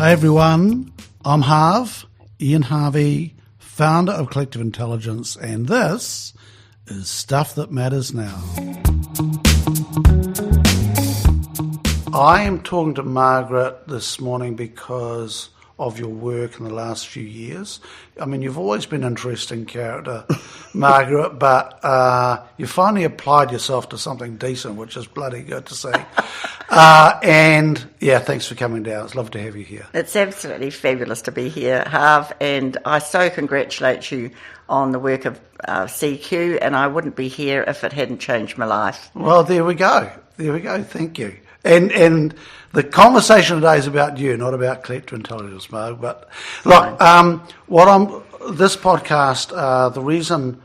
Hi everyone, I'm Harv, Ian Harvey, founder of Collective Intelligence, and this is Stuff That Matters Now. I am talking to Margaret this morning because of your work in the last few years. I mean, you've always been an interesting character, Margaret, but you finally applied yourself to something decent, which is bloody good to see. And yeah, thanks for coming down. It's lovely to have you here. It's absolutely fabulous to be here, Harv, and I so congratulate you on the work of CQ, and I wouldn't be here if it hadn't changed my life. Well, there we go. Thank you. And the conversation today is about you, not about collective intelligence, Marg. But look, this podcast, the reason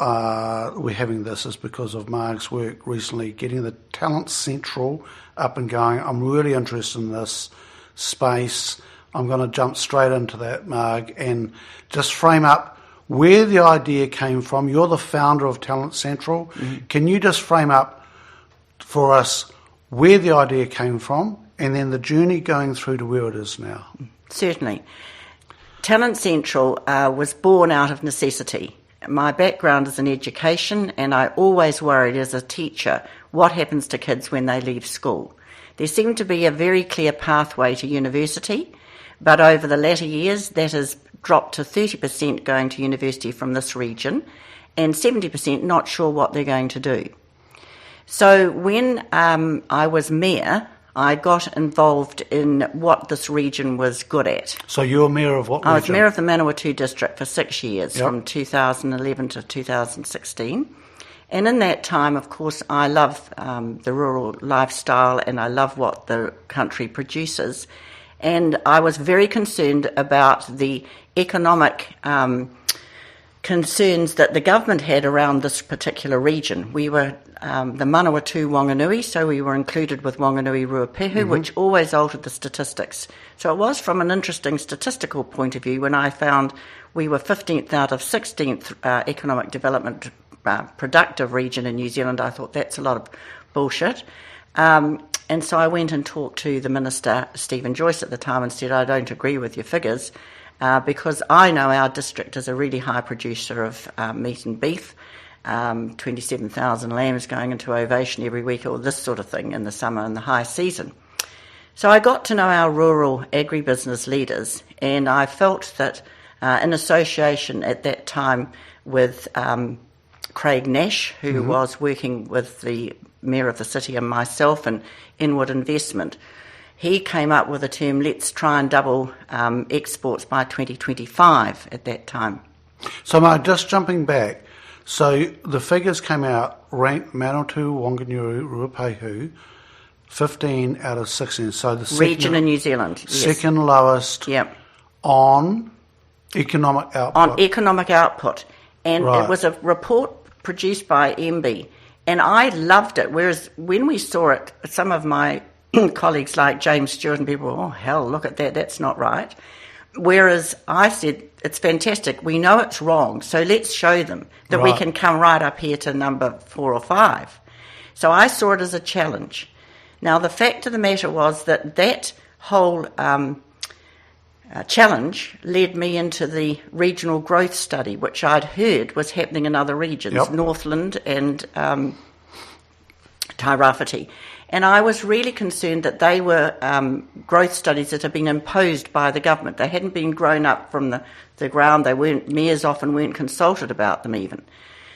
we're having this is because of Marg's work recently, getting the Talent Central up and going. I'm really interested in this space. I'm going to jump straight into that, Marg, and just frame up where the idea came from. You're the founder of Talent Central. Mm-hmm. Can you just frame up for us where the idea came from, and then the journey going through to where it is now? Certainly. Talent Central was born out of necessity. My background is in education, and I always worried as a teacher what happens to kids when they leave school. There seemed to be a very clear pathway to university, but over the latter years that has dropped to 30% going to university from this region, and 70% not sure what they're going to do. So when I was mayor, I got involved in what this region was good at. So you were mayor of what region? I was mayor of the Manawatū district for 6 years, from 2011 to 2016. And in that time, of course, I love the rural lifestyle and I love what the country produces. And I was very concerned about the economic concerns that the government had around this particular region. We were the Manawatū Wanganui, so we were included with Wanganui Ruapehu, mm-hmm. which always altered the statistics. So it was from an interesting statistical point of view when I found we were 15th out of 16th economic development productive region in New Zealand. I thought that's a lot of bullshit. And so I went and talked to the Minister, Stephen Joyce, at the time and said, I don't agree with your figures because I know our district is a really high producer of meat and beef. 27,000 lambs going into ovation every week, or this sort of thing in the summer and the high season. So I got to know our rural agribusiness leaders, and I felt that in association at that time with Craig Nash, who mm-hmm. was working with the Mayor of the city and myself and Inward Investment, he came up with the term, let's try and double exports by 2025 at that time. So Mark, just jumping back, so the figures came out, ranked Manawatū Wanganui Ruapehu 15 out of 16. So the region in New Zealand, yes. Second lowest on economic output. On economic output. And right. It was a report produced by MB. And I loved it, whereas when we saw it, some of my colleagues like James Stewart and people, oh, hell, look at that, that's not right. Whereas I said, it's fantastic, we know it's wrong, so let's show them that right. we can come right up here to number 4 or 5. So I saw it as a challenge. Now, the fact of the matter was that whole challenge led me into the regional growth study, which I'd heard was happening in other regions, yep. Northland and Tairāwhiti. And I was really concerned that they were growth studies that had been imposed by the government. They hadn't been grown up from the ground. Mayors often weren't consulted about them even.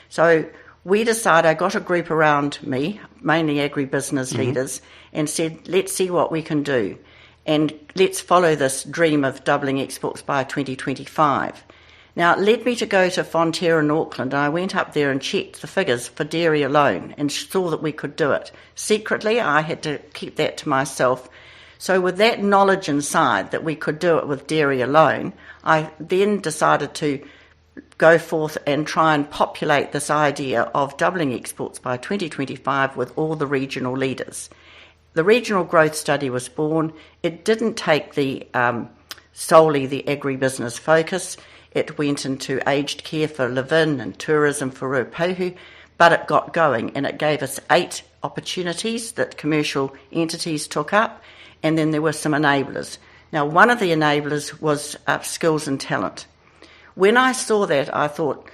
So we decided, I got a group around me, mainly agribusiness mm-hmm. leaders, and said, let's see what we can do. And let's follow this dream of doubling exports by 2025. Now, it led me to go to Fonterra in Auckland, and I went up there and checked the figures for dairy alone and saw that we could do it. Secretly, I had to keep that to myself. So with that knowledge inside that we could do it with dairy alone, I then decided to go forth and try and populate this idea of doubling exports by 2025 with all the regional leaders. The regional growth study was born. It didn't take solely the agribusiness focus. It went into aged care for live-in and tourism for Ruapehu, but it got going and it gave us 8 opportunities that commercial entities took up, and then there were some enablers. Now, one of the enablers was skills and talent. When I saw that, I thought,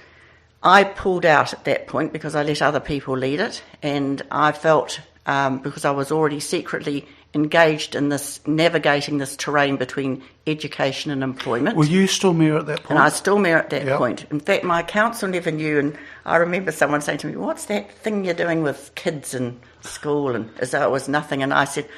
I pulled out at that point because I let other people lead it, and I felt, because I was already secretly engaged in this, navigating this terrain between education and employment. Were you still mayor at that point? And I was still mayor at that point. In fact, my council never knew, and I remember someone saying to me, what's that thing you're doing with kids in school? And as though it was nothing, and I said,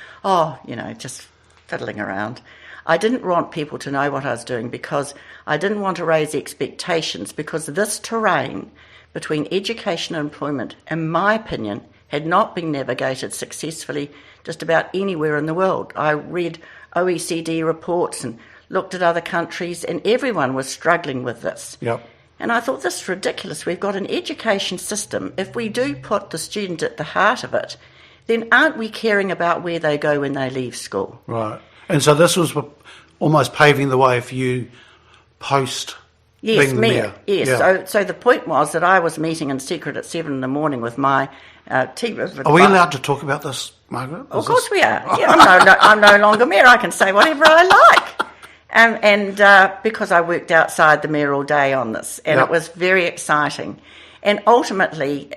just fiddling around. I didn't want people to know what I was doing because I didn't want to raise expectations, because this terrain between education and employment, in my opinion, had not been navigated successfully just about anywhere in the world. I read OECD reports and looked at other countries, and everyone was struggling with this. Yep. And I thought, this is ridiculous. We've got an education system. If we do put the student at the heart of it, then aren't we caring about where they go when they leave school? Right. And so this was almost paving the way for you post being the mayor. Yes, yeah. So the point was that I was meeting in secret at 7 a.m. with my team. Are we allowed to talk about this, Margaret? Of course we are. Yeah, I'm no longer mayor. I can say whatever I like. And because I worked outside the mayor all day on this, and It was very exciting. And ultimately,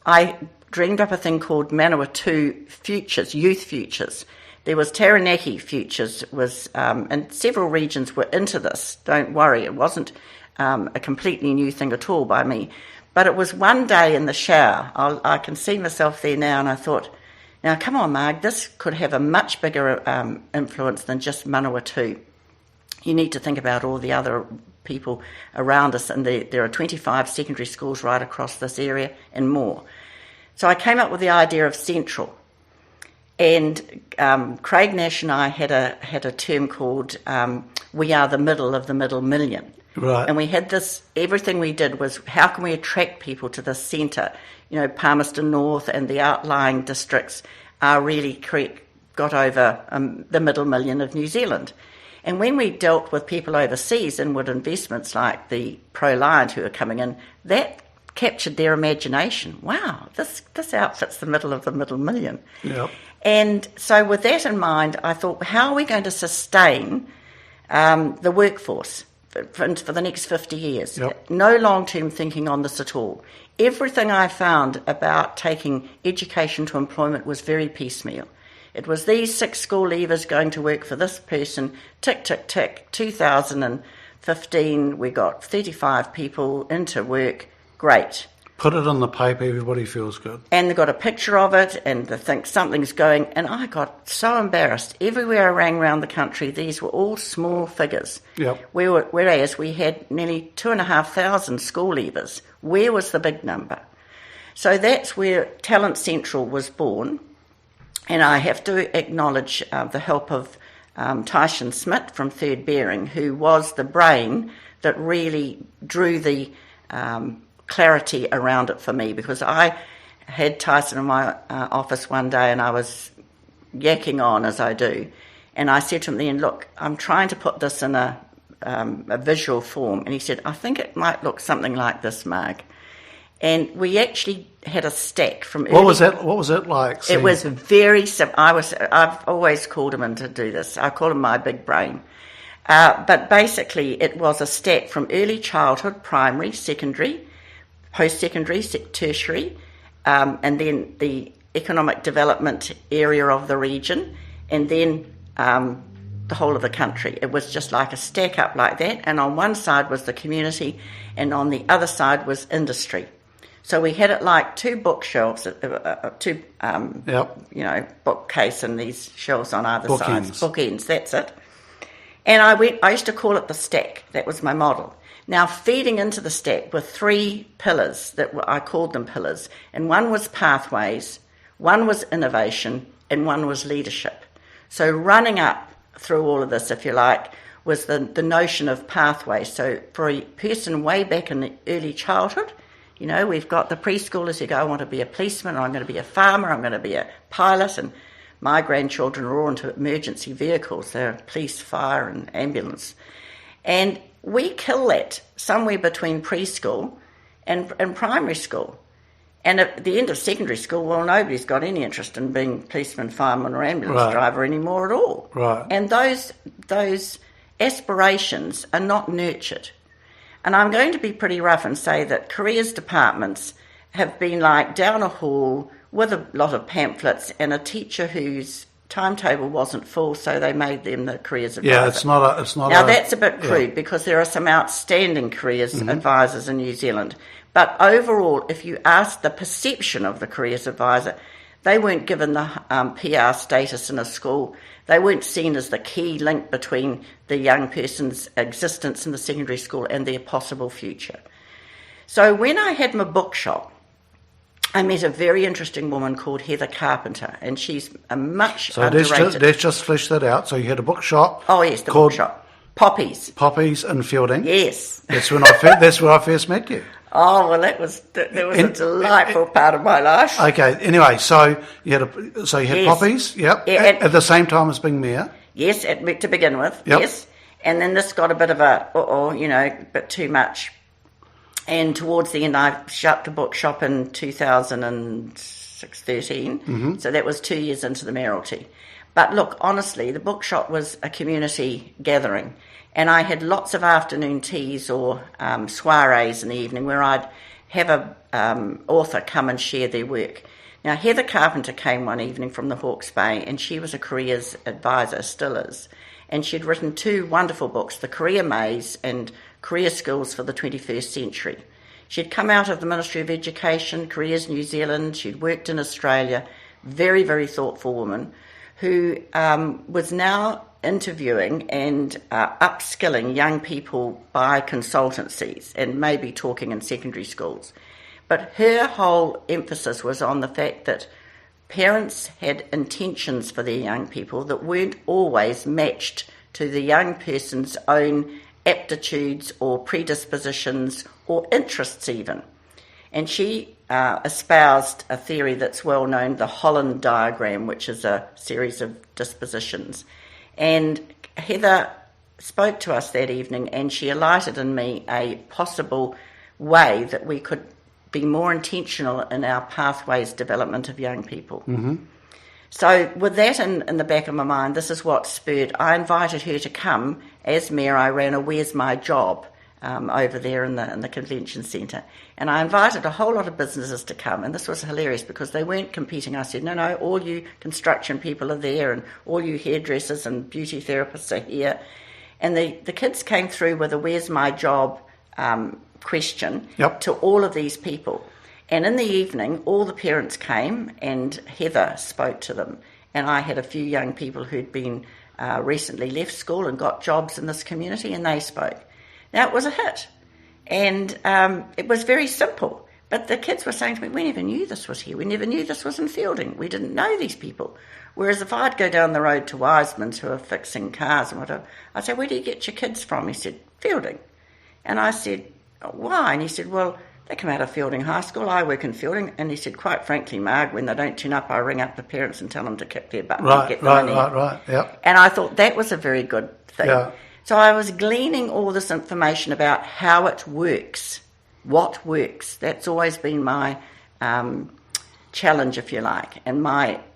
I dreamed up a thing called Manawatū Futures, Youth Futures. There was Taranaki Futures, and several regions were into this. Don't worry, it wasn't a completely new thing at all by me. But it was one day in the shower. I can see myself there now, and I thought, now come on, Marg, this could have a much bigger influence than just Manawatū. You need to think about all the other people around us, and there are 25 secondary schools right across this area and more. So I came up with the idea of Central. And Craig Nash and I had a term called "We are the middle of the middle million." Right. And we had this. Everything we did was, how can we attract people to the centre? Palmerston North and the outlying districts are really got over the middle million of New Zealand. And when we dealt with people overseas, inward investments like the Pro-Liant who are coming in, that captured their imagination. Wow, this outfit's the middle of the middle million. Yep. And so with that in mind, I thought, how are we going to sustain the workforce for the next 50 years? Yep. No long-term thinking on this at all. Everything I found about taking education to employment was very piecemeal. It was these 6 school leavers going to work for this person, tick, tick, tick, 2015, we got 35 people into work, great. Put it on the paper, everybody feels good. And they got a picture of it, and they think something's going, and I got so embarrassed. Everywhere I rang around the country, these were all small figures. Yep. Whereas we had nearly 2,500 school leavers. Where was the big number? So that's where Talent Central was born, and I have to acknowledge the help of Tyson Smith from Third Bearing, who was the brain that really drew the clarity around it for me, because I had Tyson in my office one day and I was yakking on as I do, and I said to him then, look, I'm trying to put this in a visual form, and he said, I think it might look something like this, Marg. And we actually had a stack from early... What was it like? It was very simple. I've always called him in to do this. I call him my big brain. But basically it was a stack from early childhood, primary, secondary, post-secondary, tertiary, and then the economic development area of the region, and then the whole of the country. It was just like a stack up like that, and on one side was the community, and on the other side was industry. So we had it like 2 bookshelves, bookcase, and these shelves on either side. Bookends, that's it. And I used to call it the stack. That was my model. Now, feeding into the stack were 3 pillars I called them pillars. And one was pathways, one was innovation, and one was leadership. So running up through all of this, if you like, was the notion of pathways. So for a person way back in the early childhood, we've got the preschoolers who go, I want to be a policeman, or I'm going to be a farmer, I'm going to be a pilot, and my grandchildren are all into emergency vehicles. They're police, fire, and ambulance. And we kill that somewhere between preschool and primary school. And at the end of secondary school, well, nobody's got any interest in being policeman, fireman or ambulance driver anymore at all. Right. And those aspirations are not nurtured. And I'm going to be pretty rough and say that careers departments have been like down a hall with a lot of pamphlets and a teacher whose timetable wasn't full, so they made them the careers advisor. Yeah, it's not. Now that's a bit crude because there are some outstanding careers advisors in New Zealand. But overall, if you ask the perception of the careers advisor, they weren't given the PR status in a school. They weren't seen as the key link between the young person's existence in the secondary school and their possible future. So when I had my bookshop, I met a very interesting woman called Heather Carpenter, and she's a much underrated... So let's just flesh that out. So you had a bookshop. Oh yes, the bookshop. Poppies in Fielding. Yes. That's where I first met you. Oh, well, that was a delightful part of my life. Okay. Anyway, so you had Poppies, yep, Yeah, at the same time as being mayor. Yes, to begin with. Yep. Yes, and then this got a bit of a bit too much. And towards the end, I shut the bookshop in 2013. So that was 2 years into the mayoralty. But look, honestly, the bookshop was a community gathering. And I had lots of afternoon teas or soirees in the evening where I'd have a author come and share their work. Now, Heather Carpenter came one evening from the Hawke's Bay, and she was a careers advisor, still is. And she'd written 2 wonderful books, The Career Maze and Career Skills for the 21st Century. She'd come out of the Ministry of Education, Careers New Zealand. She'd worked in Australia. Very, very thoughtful woman who was now interviewing and upskilling young people by consultancies and maybe talking in secondary schools. But her whole emphasis was on the fact that parents had intentions for their young people that weren't always matched to the young person's own aptitudes or predispositions or interests even. And she espoused a theory that's well known, the Holland diagram, which is a series of dispositions. And Heather spoke to us that evening, and she alighted in me a possible way that we could be more intentional in our pathways development of young people. So with that in the back of my mind, this is what spurred. I invited her to come. As mayor, I ran a Where's My Job over there in the convention centre. And I invited a whole lot of businesses to come. And this was hilarious because they weren't competing. I said, no, all you construction people are there and all you hairdressers and beauty therapists are here. And the kids came through with a Where's My Job question to all of these people. And in the evening, all the parents came and Heather spoke to them. And I had a few young people who'd been recently left school and got jobs in this community, and they spoke. Now, it was a hit. And it was very simple. But the kids were saying to me, we never knew this was here. We never knew this was in Fielding. We didn't know these people. Whereas if I'd go down the road to Wiseman's who are fixing cars and whatever, I'd say, where do you get your kids from? He said, Fielding. And I said, why? And he said, well, they come out of Fielding High School. I work in Fielding. And he said, quite frankly, Marg, when they don't turn up, I ring up the parents and tell them to kick their butt and get them in. Right, yep. And I thought that was a very good thing. Yeah. So I was gleaning all this information about how it works, what works. That's always been my challenge, if you like. And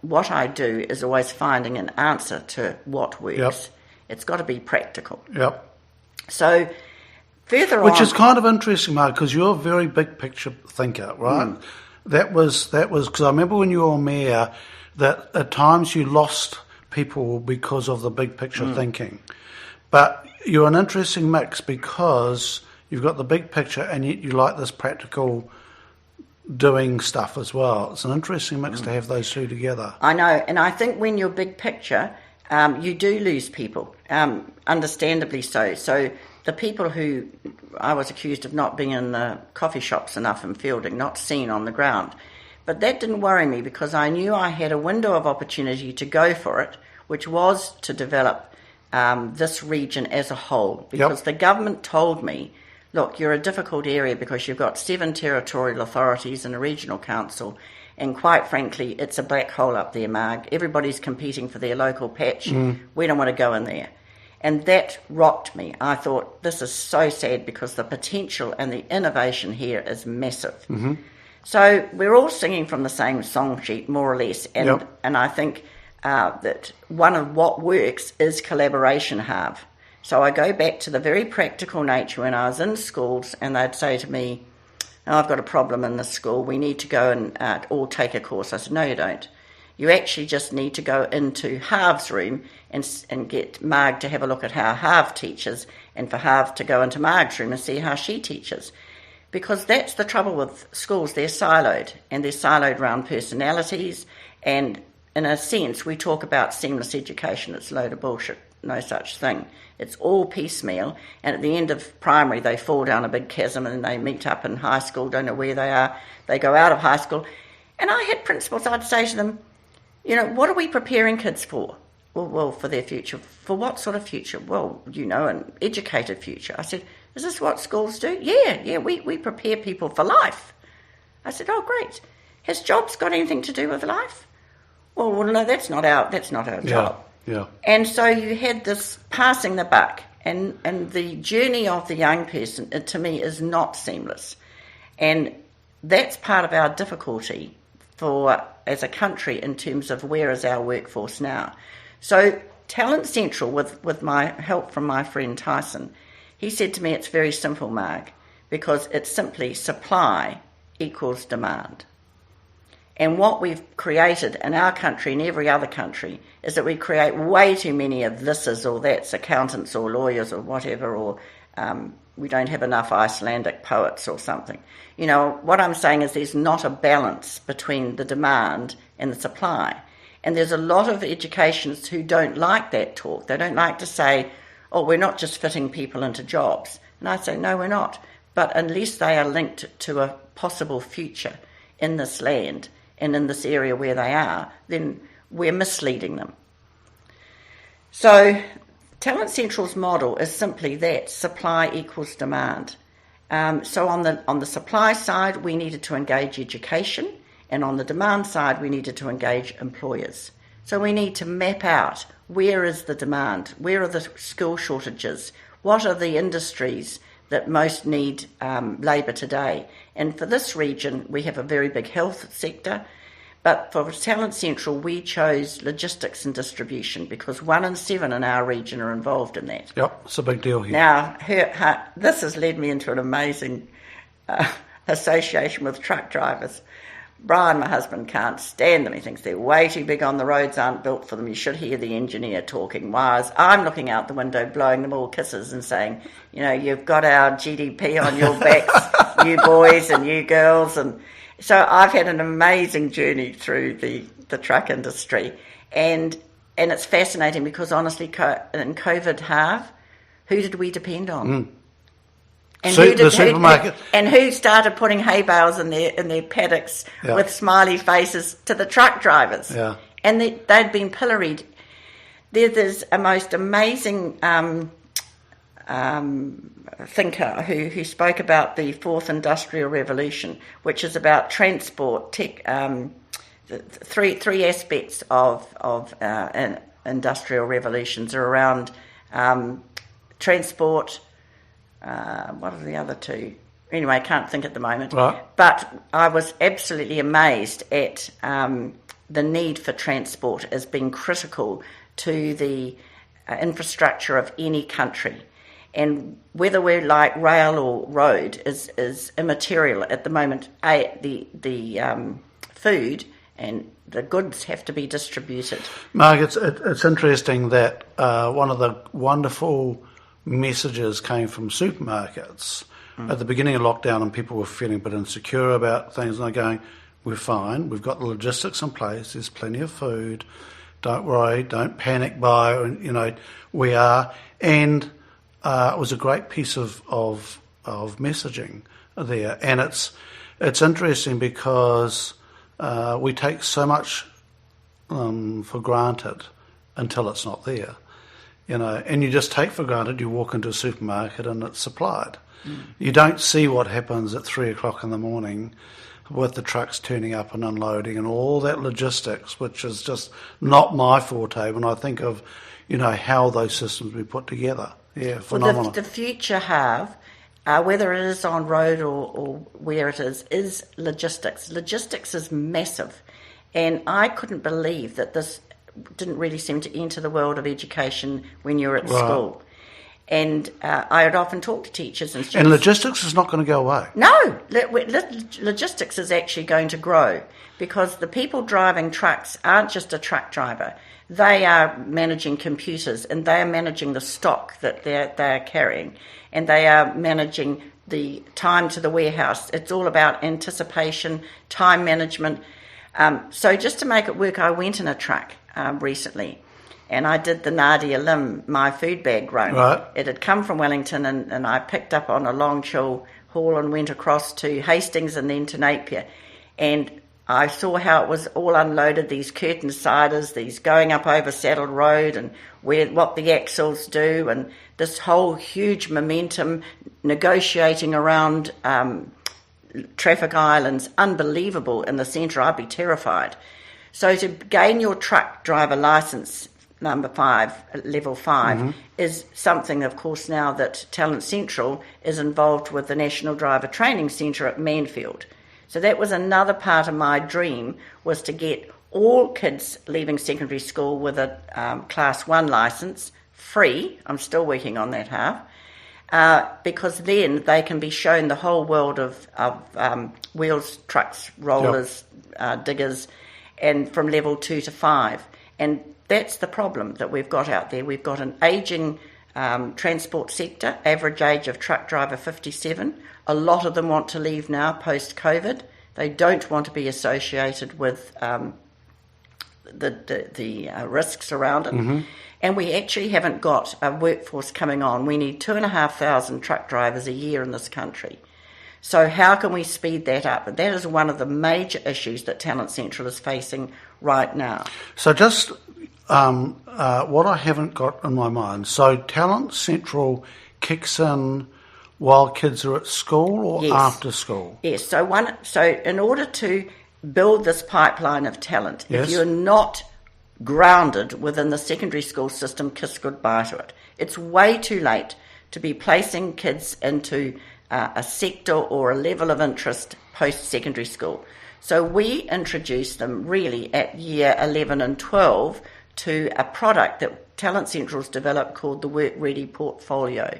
what I do is always finding an answer to what works. Yep. It's got to be practical. Yep. So further on... Which is kind of interesting, Mark, because you're a very big picture thinker, right? That was because I remember when you were mayor that at times you lost people because of the big picture thinking. But you're an interesting mix because you've got the big picture and yet you like this practical doing stuff as well. It's an interesting mix to have those two together. I know, and I think when you're big picture, you do lose people, understandably so. So the people who I was accused of not being in the coffee shops enough in Fielding, not seen on the ground. But that didn't worry me because I knew I had a window of opportunity to go for it, which was to develop this region as a whole, because the government told me, look, you're a difficult area because you've got 7 territorial authorities and a regional council, and quite frankly, it's a black hole up there, Marg. Everybody's competing for their local patch. We don't want to go in there. And that rocked me. I thought, this is so sad because the potential and the innovation here is massive. So we're all singing from the same song sheet, more or less. And I think that one of what works is collaboration halve. So I go back to the very practical nature when I was in schools, and they'd say to me, "Oh, I've got a problem in this school. We need to go and all take a course." I said, "No, you don't. You actually just need to go into Harve's room and get Marg to have a look at how Harve teaches, and for Harve to go into Marg's room and see how she teaches." Because that's the trouble with schools. They're siloed, and they're siloed around personalities. And in a sense, we talk about seamless education. It's a load of bullshit. No such thing. It's all piecemeal, and at the end of primary they fall down a big chasm and they meet up in high school, don't know where they are. They go out of high school. And I had principals, I'd say to them, what are we preparing kids for? Well, for their future. For what sort of future? Well, an educated future. I said, is this what schools do? Yeah, we prepare people for life. I said, oh, great. Has jobs got anything to do with life? Well, no, that's not our job. Yeah. And so you had this passing the buck, and the journey of the young person, to me, is not seamless. And that's part of our difficulty as a country in terms of where is our workforce now. So Talent Central, with my help from my friend Tyson, he said to me, it's very simple, Marg, because it's simply supply equals demand. And what we've created in our country and every other country is that we create way too many of thises or that's, accountants or lawyers or whatever, or we don't have enough Icelandic poets or something. What I'm saying is there's not a balance between the demand and the supply. And there's a lot of educations who don't like that talk. They don't like to say, oh, we're not just fitting people into jobs. And I say, no, we're not. But unless they are linked to a possible future in this land, and in this area where they are, then we're misleading them. So Talent Central's model is simply that, supply equals demand. So on the supply side, we needed to engage education, and on the demand side, we needed to engage employers. So we need to map out where is the demand, where are the skill shortages, what are the industries that most need labour today. And for this region, we have a very big health sector, but for Talent Central, we chose logistics and distribution because 1 in 7 in our region are involved in that. Yep, it's a big deal here. Now, this has led me into an amazing association with truck drivers. Brian, my husband, can't stand them. He thinks they're way too big on the roads, aren't built for them. You should hear the engineer talking. Whereas I'm looking out the window, blowing them all kisses and saying, you've got our GDP on your backs, you boys and you girls. And so I've had an amazing journey through the truck industry. And it's fascinating because, honestly, in COVID half, who did we depend on? Mm. And the supermarket. Who started putting hay bales in their paddocks with smiley faces to the truck drivers? Yeah. And they'd been pilloried. There's a most amazing thinker who spoke about the fourth industrial revolution, which is about transport, tech, three aspects of an industrial revolutions are around transport. What are the other two? Anyway, I can't think at the moment. Right. But I was absolutely amazed at the need for transport as being critical to the infrastructure of any country. And whether we're like rail or road is immaterial at the moment. The food and the goods have to be distributed. Mark, it's interesting that one of the wonderful messages came from supermarkets at the beginning of lockdown, and people were feeling a bit insecure about things, and they're going, we're fine, we've got the logistics in place, there's plenty of food, don't worry, don't panic buy, we are. And it was a great piece of messaging there. And it's interesting because we take so much for granted until it's not there. And you just take for granted, you walk into a supermarket and it's supplied. Mm. You don't see what happens at 3 o'clock in the morning with the trucks turning up and unloading and all that logistics, which is just not my forte when I think of, how those systems we put together. Yeah, phenomenal. Well, the future half whether it is on road or where it is logistics. Logistics is massive. And I couldn't believe that this didn't really seem to enter the world of education when you're at school. And I would often talk to teachers and students. And logistics is not going to go away. No, logistics is actually going to grow, because the people driving trucks aren't just a truck driver. They are managing computers, and they are managing the stock that they're carrying, and they are managing the time to the warehouse. It's all about anticipation, time management. So just to make it work, I went in a truck recently, and I did the Nadia Lim, my food bag run. Right. It had come from Wellington, and I picked up on a long chill haul and went across to Hastings and then to Napier. And I saw how it was all unloaded, these curtain siders, these going up over Saddle Road, and what the axles do, and this whole huge momentum negotiating around traffic islands. Unbelievable in the centre. I'd be terrified. So to gain your truck driver licence, level 5, is something, of course, now that Talent Central is involved with the National Driver Training Centre at Manfield. So that was another part of my dream, was to get all kids leaving secondary school with a Class 1 licence, free. I'm still working on that half, because then they can be shown the whole world of wheels, trucks, rollers, diggers, and from level 2 to 5. And that's the problem that we've got out there. We've got an ageing transport sector, average age of truck driver 57. A lot of them want to leave now post-COVID. They don't want to be associated with the risks around it. And we actually haven't got a workforce coming on. We need 2,500 truck drivers a year in this country. So how can we speed that up? And that is one of the major issues that Talent Central is facing right now. So just what I haven't got in my mind, so Talent Central kicks in while kids are at school or after school? Yes, so in order to build this pipeline of talent, if you're not grounded within the secondary school system, kiss goodbye to it. It's way too late to be placing kids into a sector or a level of interest post-secondary school. So we introduce them really at year 11 and 12 to a product that Talent Central's developed called the Work Ready Portfolio.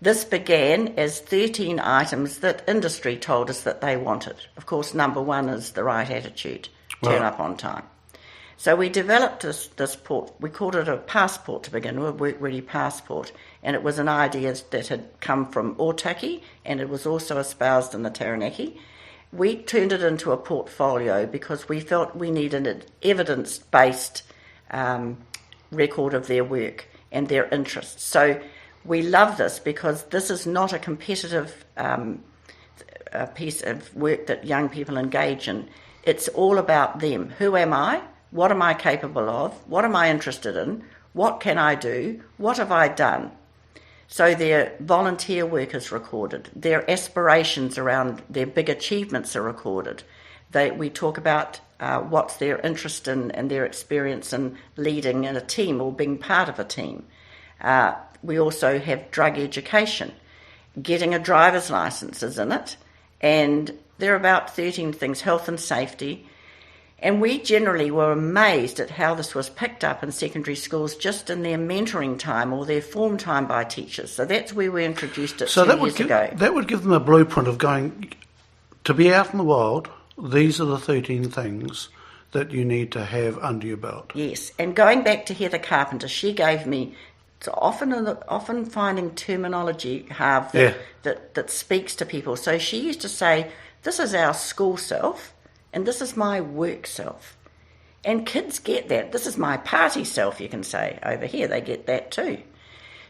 This began as 13 items that industry told us that they wanted. Of course, number one is the right attitude, turn up on time. So we developed this we called it a passport to begin with, Work Ready Passport, and it was an idea that had come from Otaki, and it was also espoused in the Taranaki. We turned it into a portfolio because we felt we needed an evidence-based record of their work and their interests. So we love this because this is not a competitive piece of work that young people engage in. It's all about them. Who am I? What am I capable of? What am I interested in? What can I do? What have I done? So their volunteer work is recorded. Their aspirations around their big achievements are recorded. We talk about what's their interest in and their experience in leading in a team or being part of a team. We also have drug education. Getting a driver's license is in it. And there are about 13 things, health and safety. And we generally were amazed at how this was picked up in secondary schools just in their mentoring time or their form time by teachers. So that's where we introduced it 2 years ago. That would give them a blueprint of going, to be out in the world, these are the 13 things that you need to have under your belt. Yes, and going back to Heather Carpenter, she gave me, it's often finding terminology that speaks to people. So she used to say, this is our school self, and this is my work self. And kids get that. This is my party self, you can say. Over here, they get that too.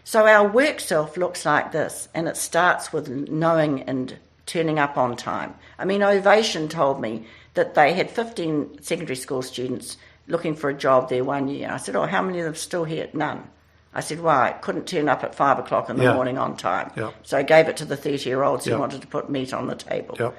So our work self looks like this, and it starts with knowing and turning up on time. I mean, Ovation told me that they had 15 secondary school students looking for a job there 1 year. I said, how many of them still here? None. I said, why? Couldn't turn up at 5 o'clock in the morning on time. So I gave it to the 30-year-olds who wanted to put meat on the table.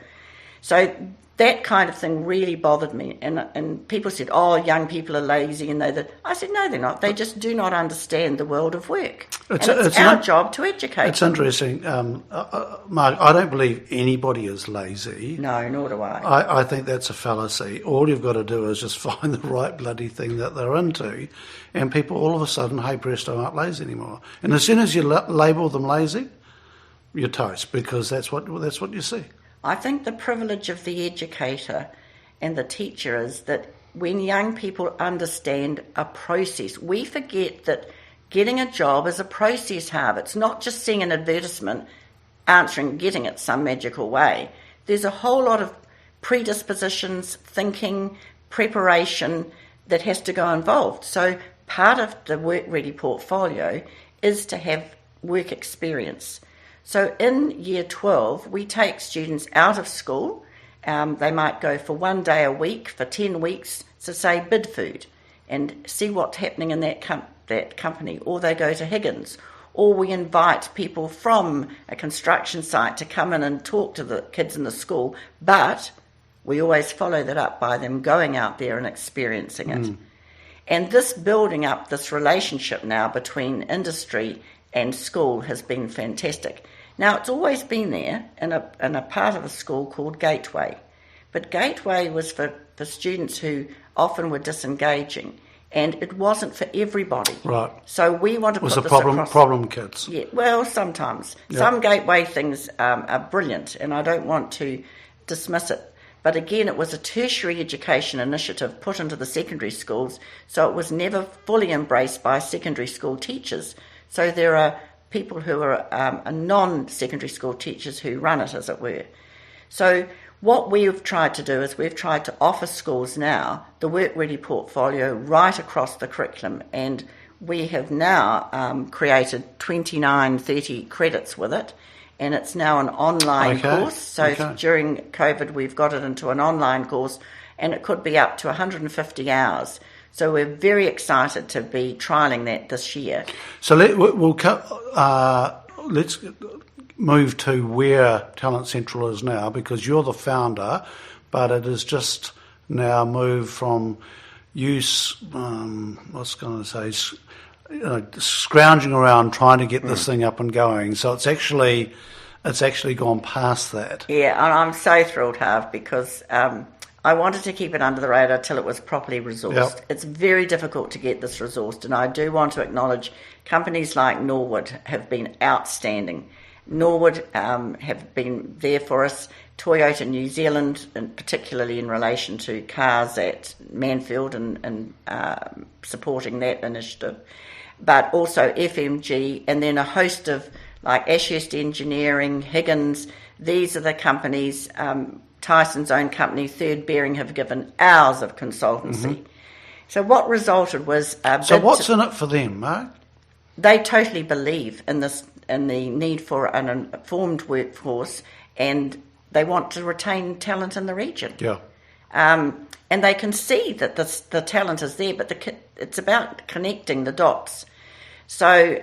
So that kind of thing really bothered me. And people said, oh, young people are lazy. And I said, no, they're not. They just do not understand the world of work. It's our job to educate It's them. interesting. Mark, I don't believe anybody is lazy. No, nor do I. I think that's a fallacy. All you've got to do is just find the right bloody thing that they're into, and people all of a sudden, hey presto, aren't lazy anymore. And as soon as you label them lazy, you're toast, because that's what you see. I think the privilege of the educator and the teacher is that when young people understand a process, we forget that getting a job is a process, Harv. It's not just seeing an advertisement, answering, getting it some magical way. There's a whole lot of predispositions, thinking, preparation that has to go involved. So part of the Work Ready portfolio is to have work experience. So in year 12, we take students out of school. They might go for 1 day a week for 10 weeks to, say, Bidfood and see what's happening in that company. Or they go to Higgins. Or we invite people from a construction site to come in and talk to the kids in the school. But we always follow that up by them going out there and experiencing it. And this building up this relationship now between industry and school has been fantastic. Now, it's always been there in a part of the school called Gateway. But Gateway was for students who often were disengaging, and it wasn't for everybody. Right. So we want to put this across. Problem kids. Yeah, well, sometimes. Yep. Some Gateway things are brilliant, and I don't want to dismiss it. But again, it was a tertiary education initiative put into the secondary schools, so it was never fully embraced by secondary school teachers. So there are people who are non-secondary school teachers who run it, as it were. So what we've tried to do is we've tried to offer schools now the Work Ready portfolio right across the curriculum, and we have now created 30 credits with it, and it's now an online course. So during COVID, we've got it into an online course, and it could be up to 150 hours. So we're very excited to be trialling that this year. So let's move to where Talent Central is now, because you're the founder, but it is just now moved from scrounging around trying to get this thing up and going. So it's actually gone past that. Yeah, and I'm so thrilled, Harv, because I wanted to keep it under the radar till it was properly resourced. Yep. It's very difficult to get this resourced, and I do want to acknowledge companies like Norwood have been outstanding. Norwood have been there for us, Toyota New Zealand, and particularly in relation to cars at Manfield and supporting that initiative, but also FMG, and then a host of like Ashurst Engineering, Higgins. These are the companies. Tyson's own company, Third Bearing, have given hours of consultancy. So what resulted was... So what's in it for them, Mark? They totally believe in the need for an informed workforce, and they want to retain talent in the region. Yeah. And they can see that the talent is there, but it's about connecting the dots. So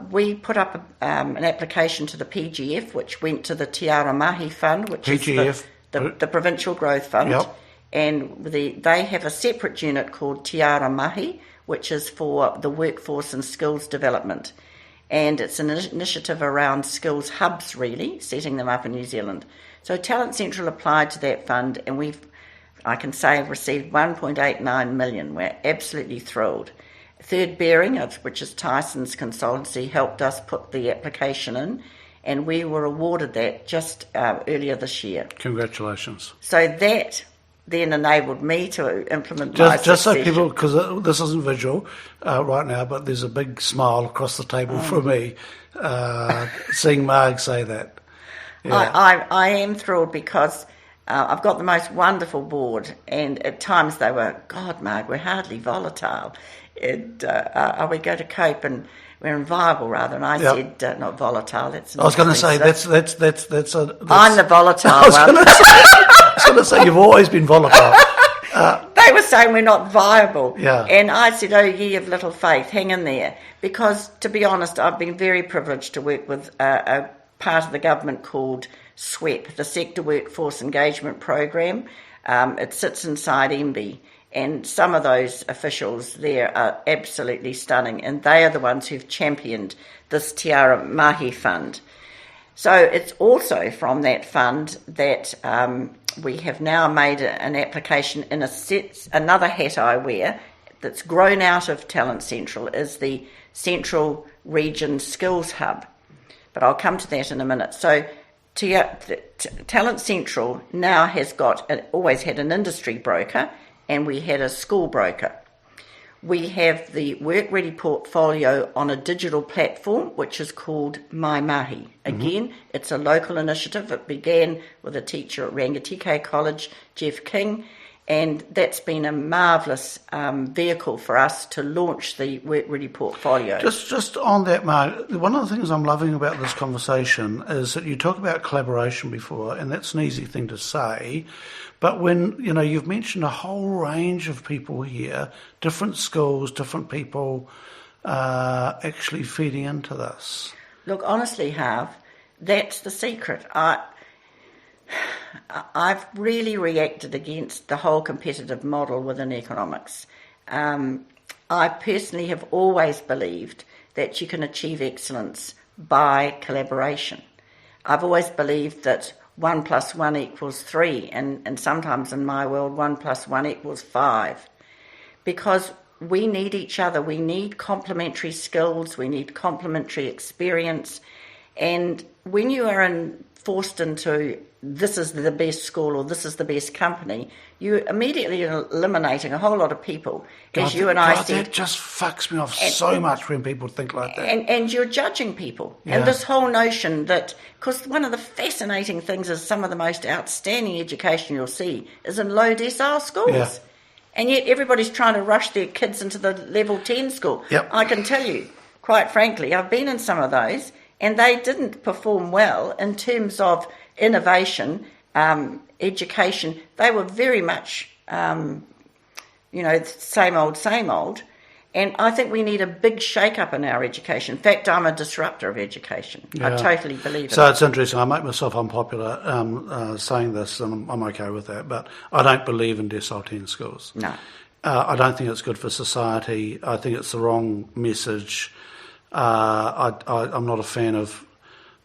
we put up an application to the PGF, which went to the Te Awanga Fund, which PGF. is the Provincial Growth Fund. Yep. And they have a separate unit called Te Awanga, which is for the workforce and skills development. And it's an initiative around skills hubs, really, setting them up in New Zealand. So Talent Central applied to that fund, and I can say, received 1.89 million. We're absolutely thrilled. Third Bearing, which is Tyson's consultancy, helped us put the application in, and we were awarded that just earlier this year. Congratulations. So that then enabled me to implement just so people, because this isn't visual right now, but there's a big smile across the table for me seeing Marg say that. Yeah. I am thrilled because I've got the most wonderful board, and at times they were, God, Marg, we're hardly volatile. Are we going to cope? And we're inviolable, rather. And I said, not volatile. That's. I was going to say that's I'm the volatile one. I was going to say you've always been volatile. They were saying we're not viable. Yeah. And I said, oh, ye of little faith, hang in there. Because, to be honest, I've been very privileged to work with a part of the government called SWEP, the Sector Workforce Engagement Program. It sits inside MB, and some of those officials there are absolutely stunning, and they are the ones who've championed this Te Awanga Fund. So it's also from that fund that we have now made an application in another hat I wear that's grown out of Talent Central, is the Central Region Skills Hub. But I'll come to that in a minute. So Talent Central now has always had an industry broker, and we had a school broker. We have the Work Ready portfolio on a digital platform, which is called My Mahi. Again, it's a local initiative. It began with a teacher at Rangitikei College, Jeff King, and that's been a marvellous vehicle for us to launch the Work Ready portfolio. Just on that, Mark, one of the things I'm loving about this conversation is that you talk about collaboration before, and that's an easy thing to say. But when, you've mentioned a whole range of people here, different schools, different people actually feeding into this. Look, honestly, Harv, that's the secret. I've really reacted against the whole competitive model within economics. I personally have always believed that you can achieve excellence by collaboration. I've always believed that 1 + 1 = 3, and sometimes in my world 1 + 1 = 5, because we need each other. We need complementary skills, we need complementary experience, and when you are forced into this is the best school or this is the best company, you're immediately eliminating a whole lot of people. As you and I said, that just fucks me off so much when people think like that. And you're judging people. Yeah. And this whole notion that, because one of the fascinating things is some of the most outstanding education you'll see is in low decile schools. Yeah. And yet everybody's trying to rush their kids into the level 10 school. Yep. I can tell you, quite frankly, I've been in some of those, and they didn't perform well in terms of innovation, education. They were very much, same old. And I think we need a big shake-up in our education. In fact, I'm a disruptor of education. Yeah. I totally believe it. So it's interesting. I make myself unpopular saying this, and I'm okay with that. But I don't believe in decile 10 schools. No. I don't think it's good for society. I think it's the wrong message. I'm not a fan of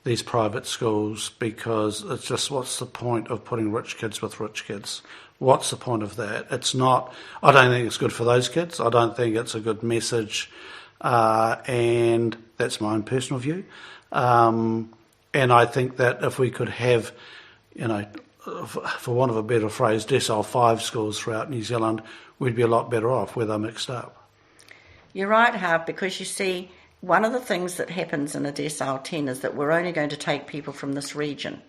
these private schools because it's just, what's the point of putting rich kids with rich kids? What's the point of that? It's not, I don't think it's good for those kids. I don't think it's a good message. And that's my own personal view. And I think that if we could have, for want of a better phrase, decile 5 schools throughout New Zealand, we'd be a lot better off where they're mixed up. You're right, Harv, because you see, one of the things that happens in a decile 10 is that we're only going to take people from this region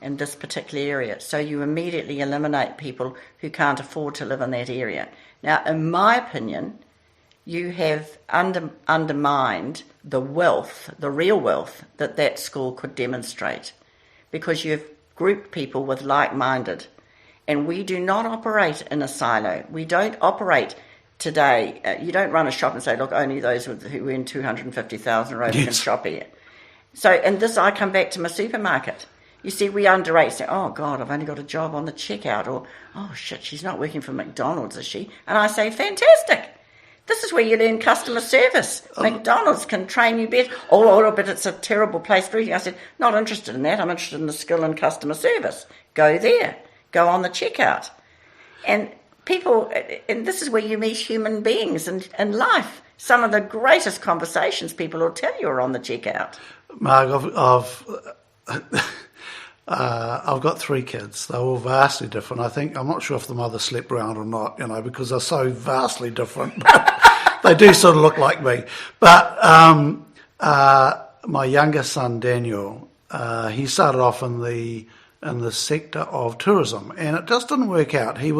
and this particular area. So you immediately eliminate people who can't afford to live in that area. Now, in my opinion, you have undermined the wealth, the real wealth, that school could demonstrate, because you've grouped people with like-minded. And we do not operate in a silo. We don't operate today. You don't run a shop and say, look, only those who earn 250,000 or over can shop here. So, and this, I come back to my supermarket. You see, we underrate, say, oh, God, I've only got a job on the checkout, or, oh, shit, she's not working for McDonald's, is she? And I say, fantastic. This is where you learn customer service. McDonald's can train you better. Oh, but it's a terrible place for eating. I said, not interested in that. I'm interested in the skill in customer service. Go there. Go on the checkout. And people, and this is where you meet human beings in life. Some of the greatest conversations people will tell you are on the checkout. Mark, I've got 3 kids. They're all vastly different. I'm not sure if the mother slept around or not, because they're so vastly different. They do sort of look like me. But my youngest son, Daniel, he started off in the sector of tourism, and it just didn't work out. He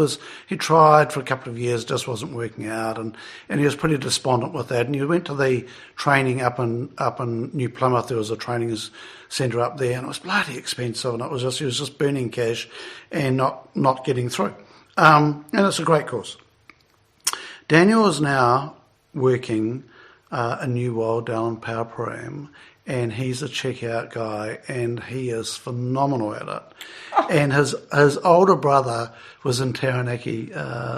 tried for a couple of years, just wasn't working out, and he was pretty despondent with that. And he went to the training up in New Plymouth. There was a training centre up there, and it was bloody expensive, and he was just burning cash and not getting through. And it's a great course. Daniel is now working in New World down in Pauparam, and he's a checkout guy, and he is phenomenal at it. And his older brother was in Taranaki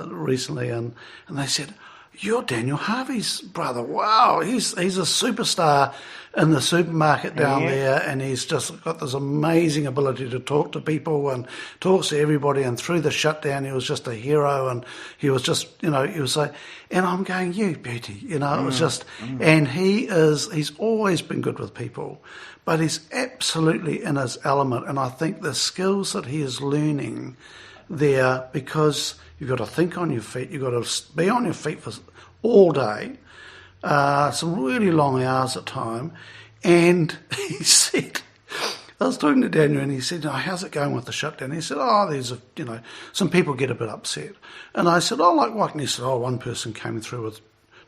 recently, and they said, "You're Daniel Harvey's brother. Wow, he's a superstar in the supermarket down there, and he's just got this amazing ability to talk to people and talks to everybody. And through the shutdown, he was just a hero, and he was just, he was like, and I'm going, you beauty, it was just, and he's always been good with people, but he's absolutely in his element. And I think the skills that he is learning there, because you've got to think on your feet, you've got to be on your feet for all day, some really long hours at time. And he said, I was talking to Daniel, and he said, how's it going with the shutdown? He said, there's some people get a bit upset. And I said, like what? And he said, one person came through with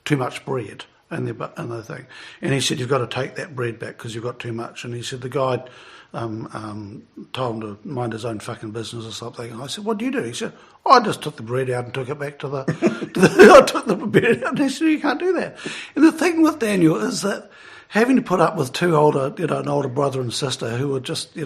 too much bread in their thing. And he said, you've got to take that bread back because you've got too much. And he said, the guy told him to mind his own fucking business or something. And I said, what do you do? He said, I just took the bread out and took it back to the... I took the bread out, and he said, you can't do that. And the thing with Daniel is that having to put up with two older, an older brother and sister who were just,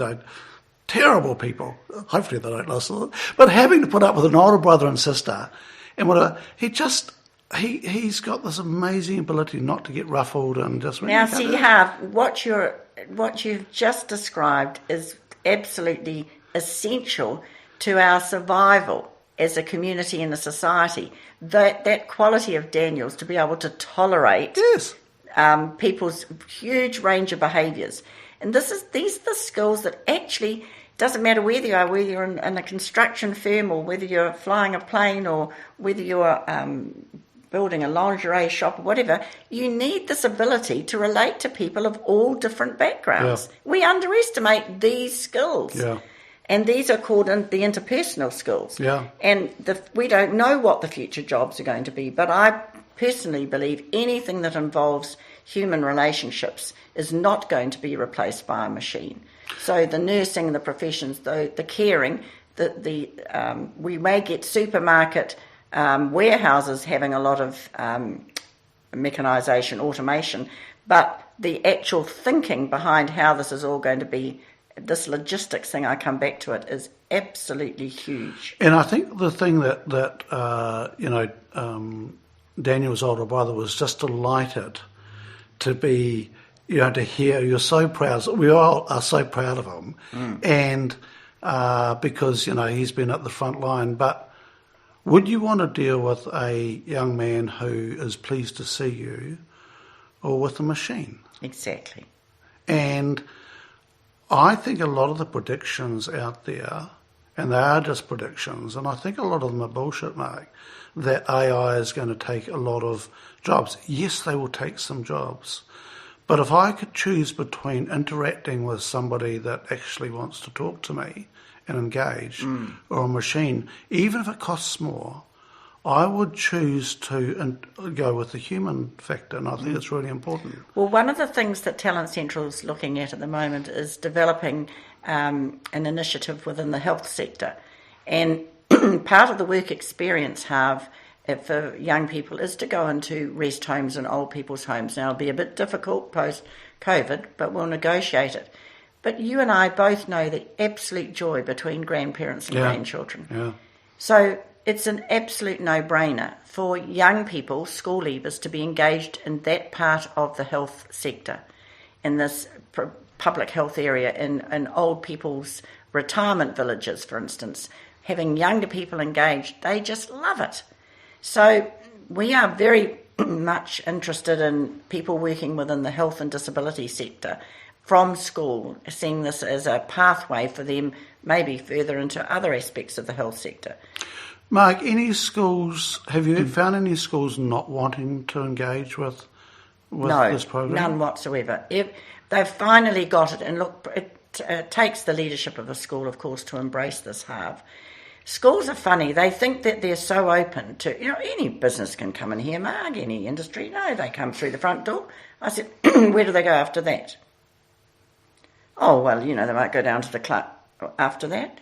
terrible people. Hopefully they don't listen. But having to put up with an older brother and sister and whatever, he's got this amazing ability not to get ruffled and just... Now, see, what you've just described is absolutely essential to our survival as a community and a society. That quality of Daniel's to be able to tolerate people's huge range of behaviours. And these are the skills that actually, doesn't matter whether you're in a construction firm or whether you're flying a plane or whether you're building a lingerie shop or whatever, you need this ability to relate to people of all different backgrounds. Yeah. We underestimate these skills. Yeah. And these are called the interpersonal skills. Yeah. And we don't know what the future jobs are going to be, but I personally believe anything that involves human relationships is not going to be replaced by a machine. So the nursing, the professions, the caring, we may get supermarket warehouses having a lot of mechanisation, automation, but the actual thinking behind how this is all going to be, this logistics thing, I come back to it, is absolutely huge. And I think the thing that Daniel's older brother was just delighted to be, to hear. You're so proud. We all are so proud of him, and because he's been at the front line. But would you want to deal with a young man who is pleased to see you, or with a machine? Exactly. And I think a lot of the predictions out there, and they are just predictions, and I think a lot of them are bullshit, Mark, that AI is going to take a lot of jobs. Yes, they will take some jobs. But if I could choose between interacting with somebody that actually wants to talk to me and engage, or a machine, even if it costs more, I would choose to go with the human factor, and I think it's really important. Well, one of the things that Talent Central is looking at the moment is developing an initiative within the health sector. And part of the work experience for young people is to go into rest homes and old people's homes. Now, it'll be a bit difficult post-COVID, but we'll negotiate it. But you and I both know the absolute joy between grandparents and grandchildren. Yeah. So it's an absolute no-brainer for young people, school leavers, to be engaged in that part of the health sector, in this public health area, in old people's retirement villages, for instance. Having younger people engaged, they just love it. So we are very much interested in people working within the health and disability sector from school, seeing this as a pathway for them maybe further into other aspects of the health sector. Mark, any schools, have you found any schools not wanting to engage with this program? No, none whatsoever. They've finally got it, and look, it takes the leadership of a school, of course, to embrace this half. Schools are funny. They think that they're so open to, any business can come in here, Mark, any industry. No, they come through the front door. I said, where do they go after that? Oh, well, they might go down to the club after that.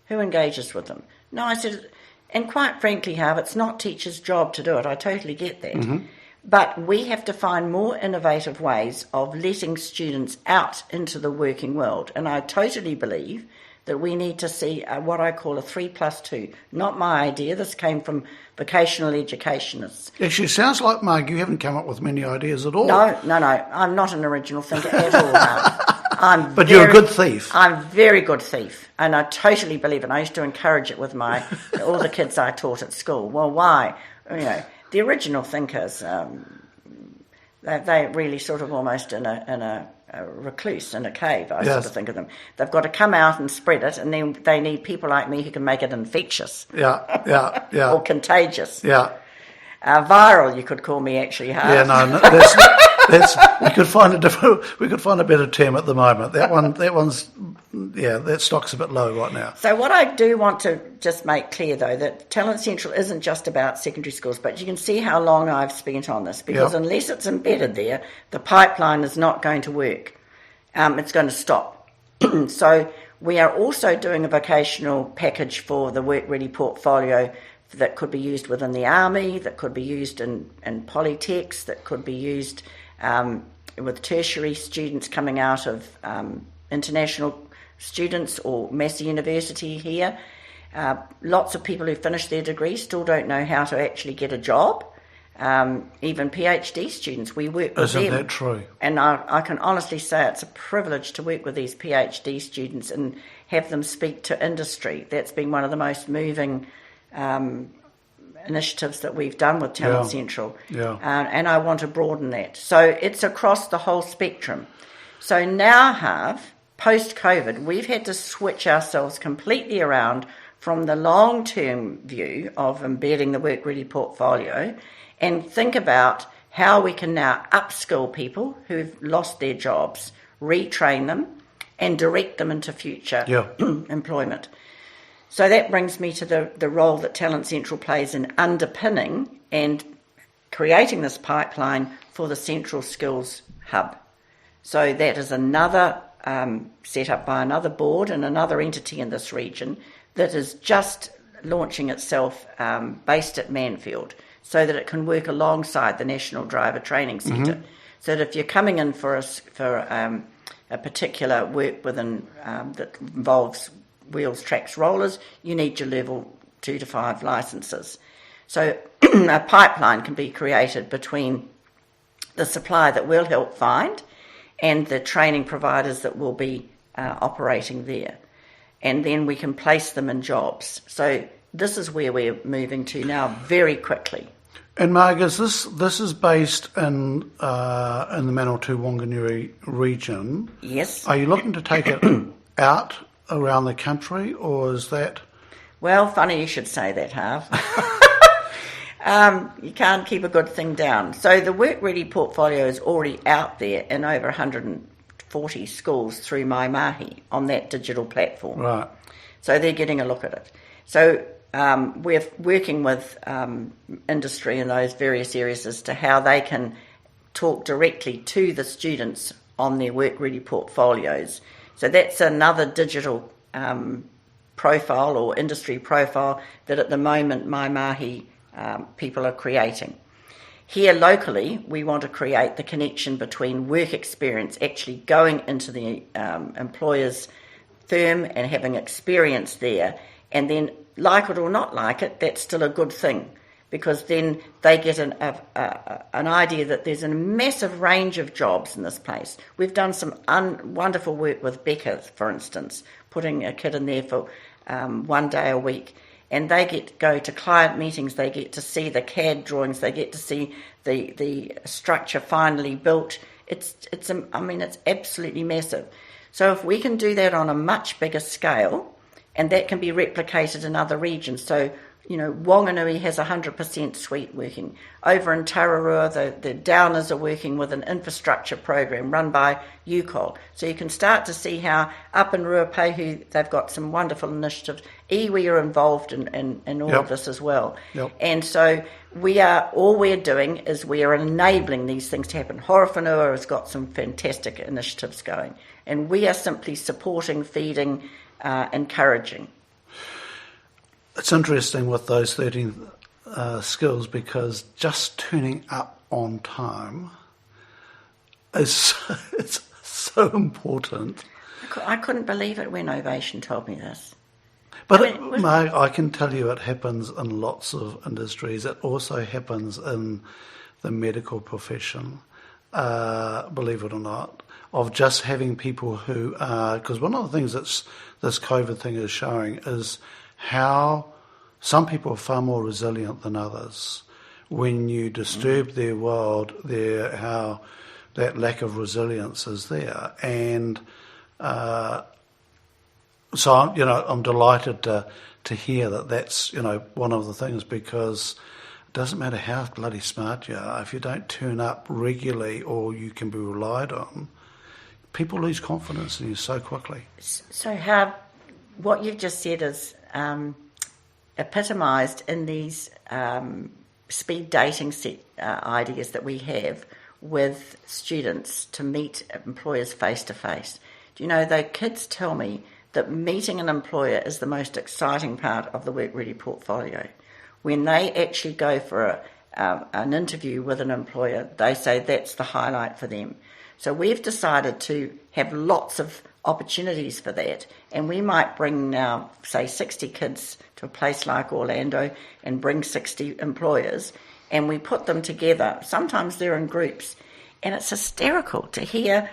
Who engages with them? No, I said, and quite frankly, Harv, it's not teachers' job to do it. I totally get that. Mm-hmm. But we have to find more innovative ways of letting students out into the working world. And I totally believe that we need to see what I call a 3+2. Not my idea. This came from vocational educationists. Actually, it sounds like, Mark, you haven't come up with many ideas at all. No. I'm not an original thinker at all. No. But you're a good thief. I'm a very good thief, and I totally believe it. I used to encourage it with all the kids I taught at school. Well, why? The original thinkers, they're really sort of almost in a recluse in a cave, I sort of think of them. They've got to come out and spread it, and then they need people like me who can make it infectious. Yeah. Or contagious. Yeah. Viral, you could call me, actually, Harv. Yeah, no, we could find a better term at the moment. That stock's a bit low right now. So what I do want to just make clear, though, that Talent Central isn't just about secondary schools, but you can see how long I've spent on this, because unless it's embedded there, the pipeline is not going to work. It's going to stop. So we are also doing a vocational package for the Work Ready portfolio that could be used within the army, that could be used in polytechs, that could be used with tertiary students coming out of international students or Massey University here. Lots of people who finish their degree still don't know how to actually get a job. Even PhD students, we work with them. Isn't that true? And I can honestly say it's a privilege to work with these PhD students and have them speak to industry. That's been one of the most moving initiatives that we've done with Talent Central. And I want to broaden that. So it's across the whole spectrum. So now, post-COVID, we've had to switch ourselves completely around from the long-term view of embedding the Work Ready portfolio and think about how we can now upskill people who've lost their jobs, retrain them, and direct them into future employment. So that brings me to the role that Talent Central plays in underpinning and creating this pipeline for the Central Skills Hub. So that is another set up by another board and another entity in this region that is just launching itself based at Manfield, so that it can work alongside the National Driver Training Centre. Mm-hmm. So that if you're coming in for a particular work within that involves wheels, tracks, rollers, you need your level 2 to 5 licences. So a pipeline can be created between the supply that we'll help find and the training providers that will be operating there. And then we can place them in jobs. So this is where we're moving to now very quickly. And Marg, this is based in the Manawatū Whanganui region. Yes. Are you looking to take it out around the country, or is that... Well, funny you should say that, Harv. You can't keep a good thing down. So the Work Ready portfolio is already out there in over 140 schools through My Mahi on that digital platform. Right. So they're getting a look at it. So we're working with industry in those various areas as to how they can talk directly to the students on their Work Ready portfolios. So that's another digital profile or industry profile that at the moment My Mahi people are creating. Here locally, we want to create the connection between work experience, actually going into the employer's firm and having experience there, and then like it or not like it, that's still a good thing, because then they get an idea that there's a massive range of jobs in this place. We've done some wonderful work with Becca, for instance, putting a kid in there for 1 day a week, and they go to client meetings, they get to see the CAD drawings, they get to see the structure finally built. It's absolutely massive. So if we can do that on a much bigger scale, and that can be replicated in other regions. So, Whanganui has 100% suite working. Over in Tararua, the Downers are working with an infrastructure program run by UCOL. So you can start to see how up in Ruapehu, they've got some wonderful initiatives. Iwi are involved in all of this as well. Yep. And so all we're doing is we are enabling these things to happen. Horowhenua has got some fantastic initiatives going. And we are simply supporting, feeding, encouraging. It's interesting with those 13 skills, because just turning up on time is it's so important. I couldn't believe it when Ovation told me this. But I I can tell you it happens in lots of industries. It also happens in the medical profession, believe it or not, of just having people who are... Because one of the things that this COVID thing is showing is how some people are far more resilient than others. When you disturb their world, how that lack of resilience is there. And so, I'm delighted to hear that that's, one of the things, because it doesn't matter how bloody smart you are, if you don't turn up regularly or you can be relied on, people lose confidence in you so quickly. So what you've just said is epitomised in these speed dating ideas that we have with students to meet employers face to face. Do you know, the kids tell me that meeting an employer is the most exciting part of the Work Ready portfolio. When they actually go for an interview with an employer, they say that's the highlight for them. So we've decided to have lots of opportunities for that, and we might bring now, say, 60 kids to a place like Orlando and bring 60 employers, and we put them together. Sometimes they're in groups, and it's hysterical to hear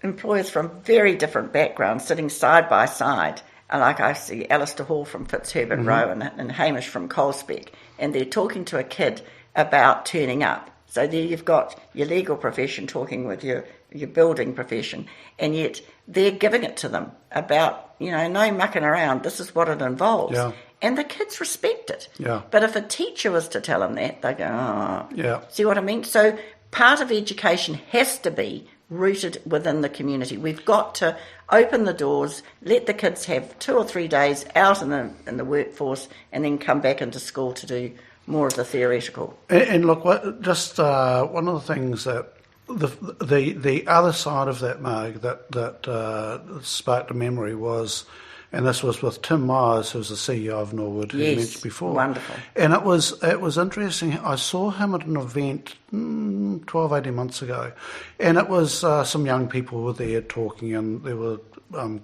employers from very different backgrounds sitting side by side. Like I see Alistair Hall from Fitzherbert Row and Hamish from Colespec, and they're talking to a kid about turning up. So there you've got your legal profession talking with your building profession, and yet they're giving it to them about, no mucking around, this is what it involves. Yeah. And the kids respect it. Yeah. But if a teacher was to tell them that, they go, oh. Yeah. See what I mean? So part of education has to be rooted within the community. We've got to open the doors, let the kids have 2 or 3 days out in the workforce, and then come back into school to do more of the theoretical. And look, one of the things that the other side of that, Marg, that sparked a memory was, and this was with Tim Myers, who's the CEO of Norwood, who you mentioned before. Wonderful. And it was interesting. I saw him at an event 12, 18 months ago, and it was some young people were there talking, and there were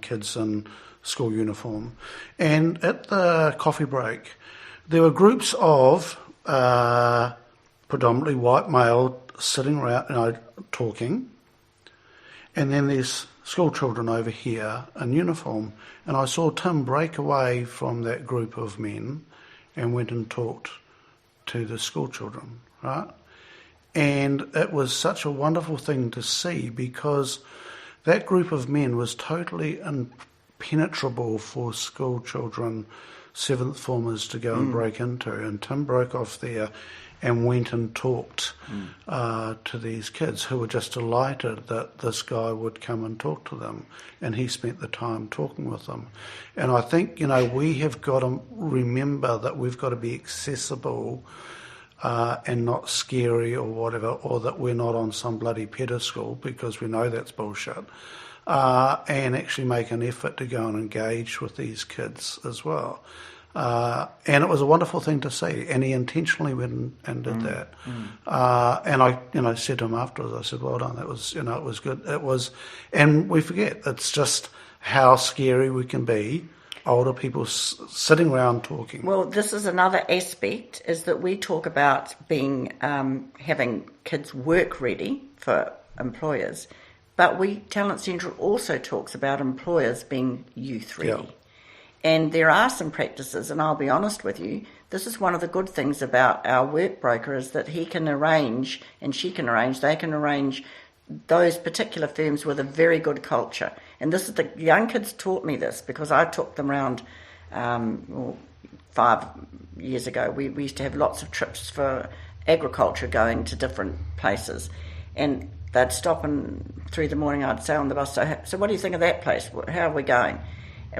kids in school uniform. And at the coffee break, there were groups of predominantly white male sitting around, talking, and then there's school children over here in uniform. And I saw Tim break away from that group of men and went and talked to the school children, right? And it was such a wonderful thing to see, because that group of men was totally impenetrable for school children, seventh formers to go and break into. And Tim broke off there and went and talked to these kids who were just delighted that this guy would come and talk to them, and he spent the time talking with them. And I think, we have got to remember that we've got to be accessible and not scary or whatever, or that we're not on some bloody pedestal, because we know that's bullshit, and actually make an effort to go and engage with these kids as well. And it was a wonderful thing to see, and he intentionally went and did that. And I said to him afterwards, I said, well done, that was, it was good. It was, and we forget, it's just how scary we can be, older people sitting around talking. Well, this is another aspect, is that we talk about being, having kids work ready for employers, but Talent Central also talks about employers being youth ready. Yeah. And there are some practices, and I'll be honest with you, this is one of the good things about our work broker, is that he can arrange, and she can arrange, they can arrange those particular firms with a very good culture. And this is the young kids taught me this, because I took them around 5 years ago. We used to have lots of trips for agriculture, going to different places. And they'd stop, and through the morning I'd say on the bus, so what do you think of that place? How are we going?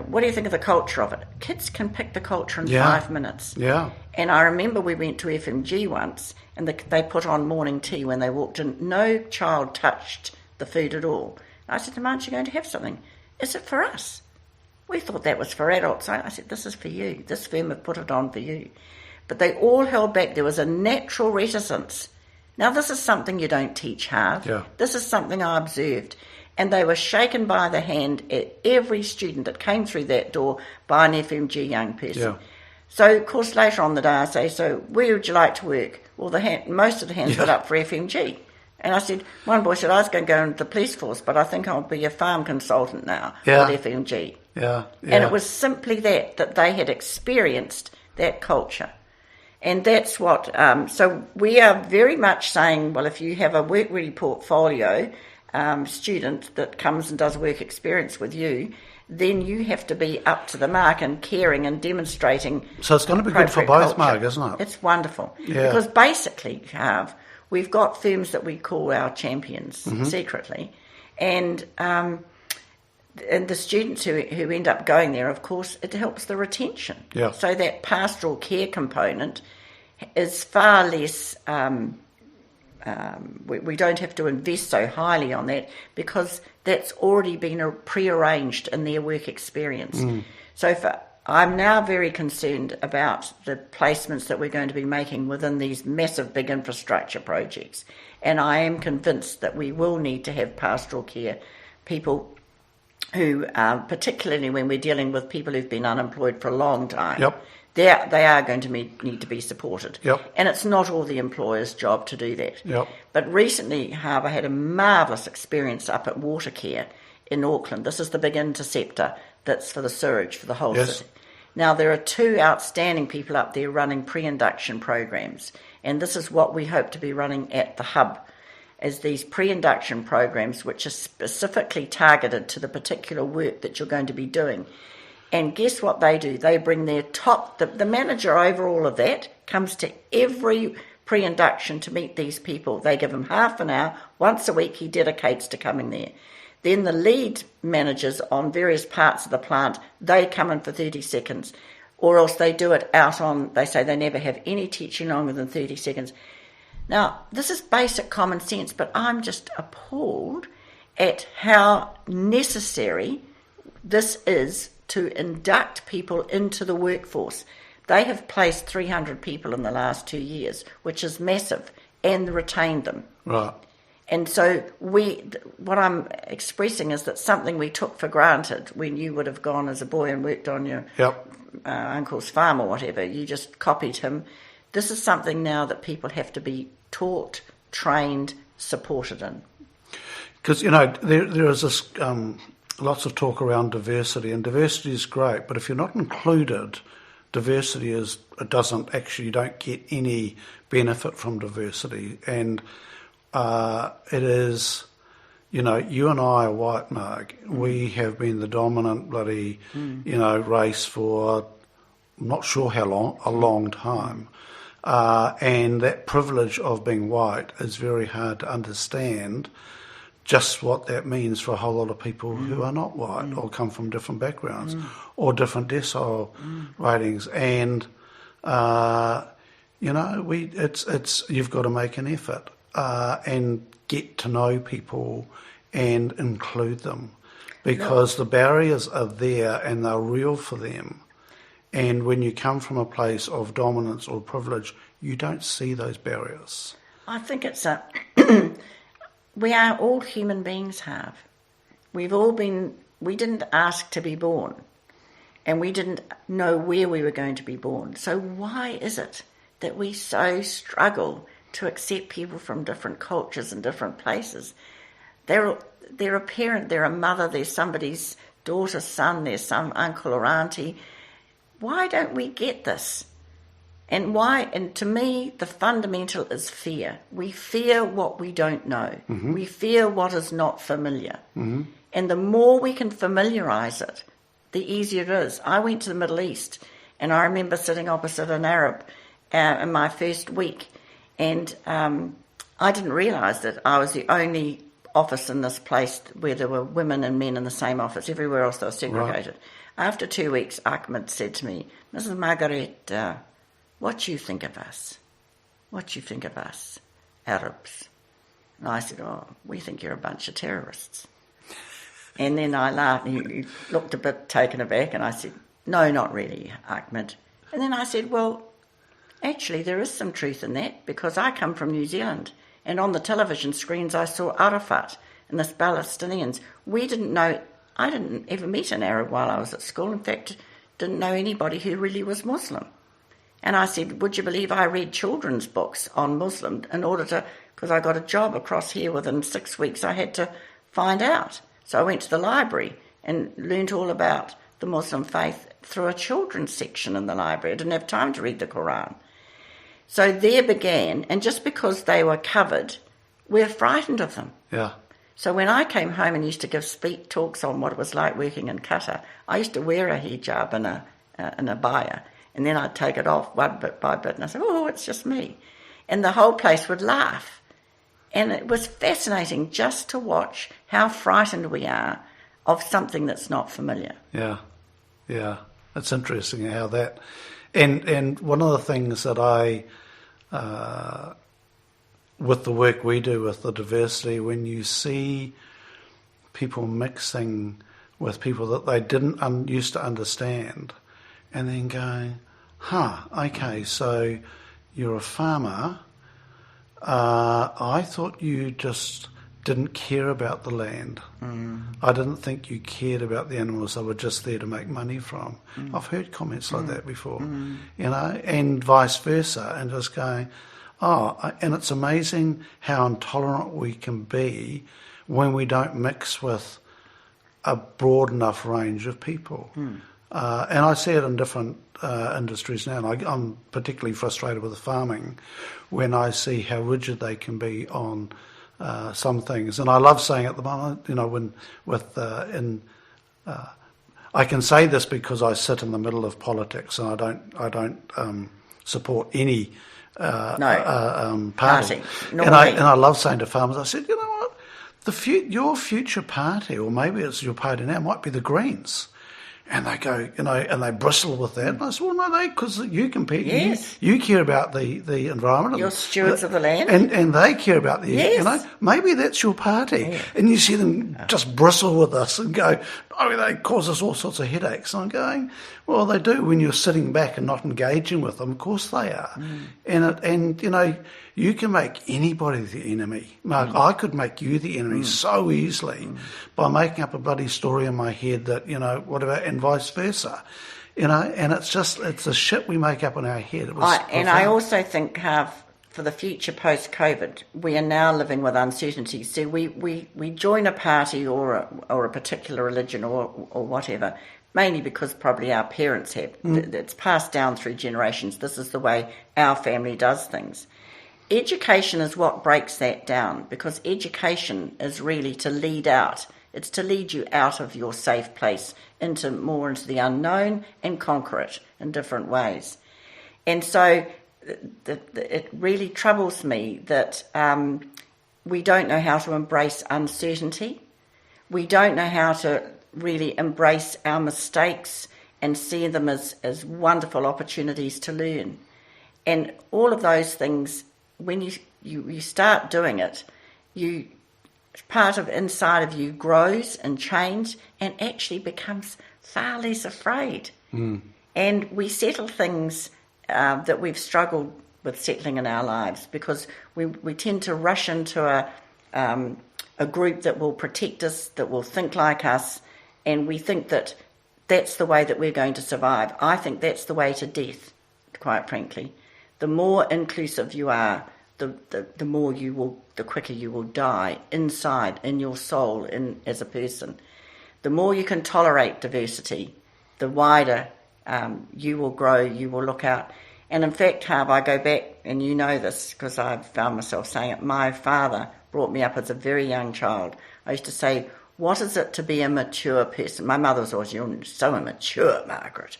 What do you think of the culture of it? Kids can pick the culture in 5 minutes. Yeah. And I remember we went to FMG once, and they put on morning tea when they walked in. No child touched the food at all. I said to them, aren't you going to have something? Is it for us? We thought that was for adults. I said, this is for you. This firm have put it on for you. but they all held back. There was a natural reticence. Now, this is something you don't teach hard. Yeah. This is something I observed. And they were shaken by the hand at every student that came through that door by an FMG young person. Yeah. So, of course, later on the day I say, so where would you like to work? Well, most of the hands went up for FMG. And I said, one boy said, I was going to go into the police force, but I think I'll be a farm consultant now at FMG. Yeah. And it was simply that they had experienced that culture. And that's what, so we are very much saying, well, if you have a work-ready portfolio student that comes and does work experience with you, then you have to be up to the mark and caring and demonstrating. So it's going to be good for both, Marg, isn't it? It's wonderful. Yeah. Because basically, Harv, we've got firms that we call our champions secretly, and the students who end up going there, of course, it helps the retention. Yeah. So that pastoral care component is far less. We don't have to invest so highly on that because that's already been pre-arranged in their work experience. So I'm now very concerned about the placements that we're going to be making within these massive big infrastructure projects. And I am convinced that we will need to have pastoral care people who, particularly when we're dealing with people who've been unemployed for a long time, they are going to need to be supported. And it's not all the employer's job to do that. But recently, Harbour had a marvellous experience up at Watercare in Auckland. This is the big interceptor that's for the sewage for the whole city. Now, there are 2 outstanding people up there running pre-induction programs, and this is what we hope to be running at the hub, as these pre-induction programs which are specifically targeted to the particular work that you're going to be doing. And guess what they do? They bring their the manager over all of that, comes to every pre-induction to meet these people. They give him half an hour, once a week he dedicates to coming there. Then the lead managers on various parts of the plant, they come in for 30 seconds, or else they do it out on, they say they never have any teaching longer than 30 seconds. Now, this is basic common sense, but I'm just appalled at how necessary this is to induct people into the workforce. They have placed 300 people in the last 2 years, which is massive, and retained them. Right. And so what I'm expressing is that something we took for granted when you would have gone as a boy and worked on your uncle's farm or whatever, you just copied him. This is something now that people have to be taught, trained, supported in. Because, there is this lots of talk around diversity, and diversity is great, but if you're not included, diversity you don't get any benefit from diversity. And it is, you and I are white, Marg. We have been the dominant bloody, race for I'm not sure how long, a long time. And that privilege of being white is very hard to understand just what that means for a whole lot of people who are not white or come from different backgrounds or different decile ratings. And, you've got to make an effort and get to know people and include them because the barriers are there and they're real for them. And when you come from a place of dominance or privilege, you don't see those barriers. I think it's we are all human beings, Harv. We didn't ask to be born, and we didn't know where we were going to be born. So why is it that we so struggle to accept people from different cultures and different places? They're a parent, they're a mother, they're somebody's daughter, son, there's some uncle or auntie. Why don't we get this? And why? And to me, the fundamental is fear. We fear what we don't know. We fear what is not familiar. And the more we can familiarise it, the easier it is. I went to the Middle East, and I remember sitting opposite an Arab in my first week, and I didn't realise that I was the only office in this place where there were women and men in the same office. Everywhere else they were segregated. Right. After 2 weeks, Ahmed said to me, "Mrs. Margaret, what do you think of us? What do you think of us, Arabs?" And I said, "Oh, we think you're a bunch of terrorists." And then I laughed, and he looked a bit taken aback, and I said, "No, not really, Ahmed." And then I said, "Well, Actually, there is some truth in that, because I come from New Zealand, and on the television screens I saw Arafat and the Palestinians. We didn't know, I didn't ever meet an Arab while I was at school. In fact, didn't know anybody who really was Muslim. And I said, would you believe I read children's books on Muslim in order to, because I got a job across here within 6 weeks, I had to find out. So I went to the library and learnt all about the Muslim faith through a children's section in the library. I didn't have time to read the Quran. So there began, and just because they were covered, we're frightened of them. Yeah. So when I came home and used to give talks on what it was like working in Qatar, I used to wear a hijab and a baya, and then I'd take it off one bit by bit, and I said, oh, it's just me. And the whole place would laugh. And it was fascinating just to watch how frightened we are of something that's not familiar. Yeah, yeah. It's interesting how that... And one of the things that I... with the work we do with the diversity, when you see people mixing with people that they didn't used to understand, and then going, okay, so you're a farmer. I thought you just didn't care about the land. I didn't think you cared about the animals they were just there to make money from. I've heard comments like that before, and vice versa, and just going, and it's amazing how intolerant we can be when we don't mix with a broad enough range of people. And I see it in different industries now, and I'm particularly frustrated with the farming when I see how rigid they can be on some things. And I love saying at the moment, I can say this because I sit in the middle of politics, and I don't support any party. And I love saying to farmers, I said, you know what, your future party, or maybe it's your party now, might be the Greens. And they go, and they bristle with that. And I said, well, no, because you compete. Yes. You care about the environment. You're stewards of the land. And they care about the, maybe that's your party. Yeah. And you see them just bristle with us and go, they cause us all sorts of headaches. And I'm going, well, they do when you're sitting back and not engaging with them. Of course they are. And you can make anybody the enemy. Mark, I could make you the enemy so easily by making up a bloody story in my head that, whatever, and vice versa. And it's the shit we make up in our head. I also think, for the future post-COVID, we are now living with uncertainty. So we join a party or a particular religion or whatever, mainly because probably our parents have. It's passed down through generations. This is the way our family does things. Education is what breaks that down, because education is really to lead out. It's to lead you out of your safe place into the unknown and conquer it in different ways. And so it really troubles me that we don't know how to embrace uncertainty. We don't know how to really embrace our mistakes and see them as wonderful opportunities to learn. And all of those things, when you start doing it, part of inside of you grows and changes and actually becomes far less afraid. And we settle things that we've struggled with settling in our lives, because we tend to rush into a group that will protect us, that will think like us, and we think that that's the way that we're going to survive. I think that's the way to death, quite frankly. The more inclusive you are, the more the quicker you will die inside, in your soul, as a person. The more you can tolerate diversity, the wider you will grow, you will look out. And in fact, Harv, I go back, and you know this because I've found myself saying it, my father brought me up as a very young child. I used to say, what is it to be a mature person? My mother was always, you're so immature, Margaret.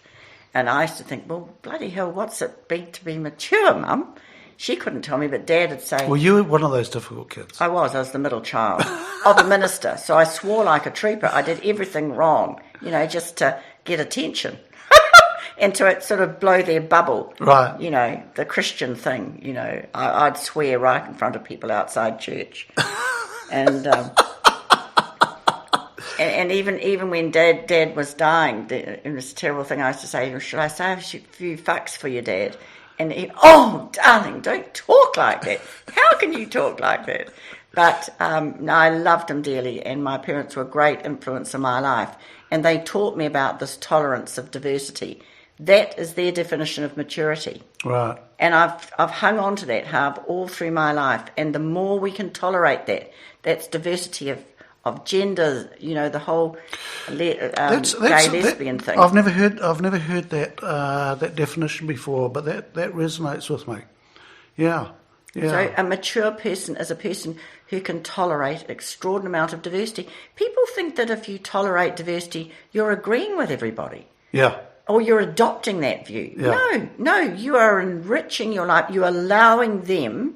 And I used to think, well, bloody hell, what's it to be mature, Mum? She couldn't tell me, but Dad would say... Well, you were one of those difficult kids. I was the middle child of a minister. So I swore like a trooper. I did everything wrong, just to get attention and to sort of blow their bubble. Right. The Christian thing, I'd swear right in front of people outside church. And and even when Dad was dying, it was a terrible thing I used to say, should I say a few fucks for your dad? And oh, darling, don't talk like that. How can you talk like that? But no, I loved him dearly, and my parents were a great influence in my life. And they taught me about this tolerance of diversity. That is their definition of maturity. Right. And I've hung on to that, Harv, all through my life. And the more we can tolerate that, that's diversity of gender, the whole gay lesbian thing. I've never heard that that definition before, but that resonates with me. Yeah. So a mature person is a person who can tolerate an extraordinary amount of diversity. People think that if you tolerate diversity, you're agreeing with everybody. Yeah. Or you're adopting that view. Yeah. No, you are enriching your life. You're allowing them,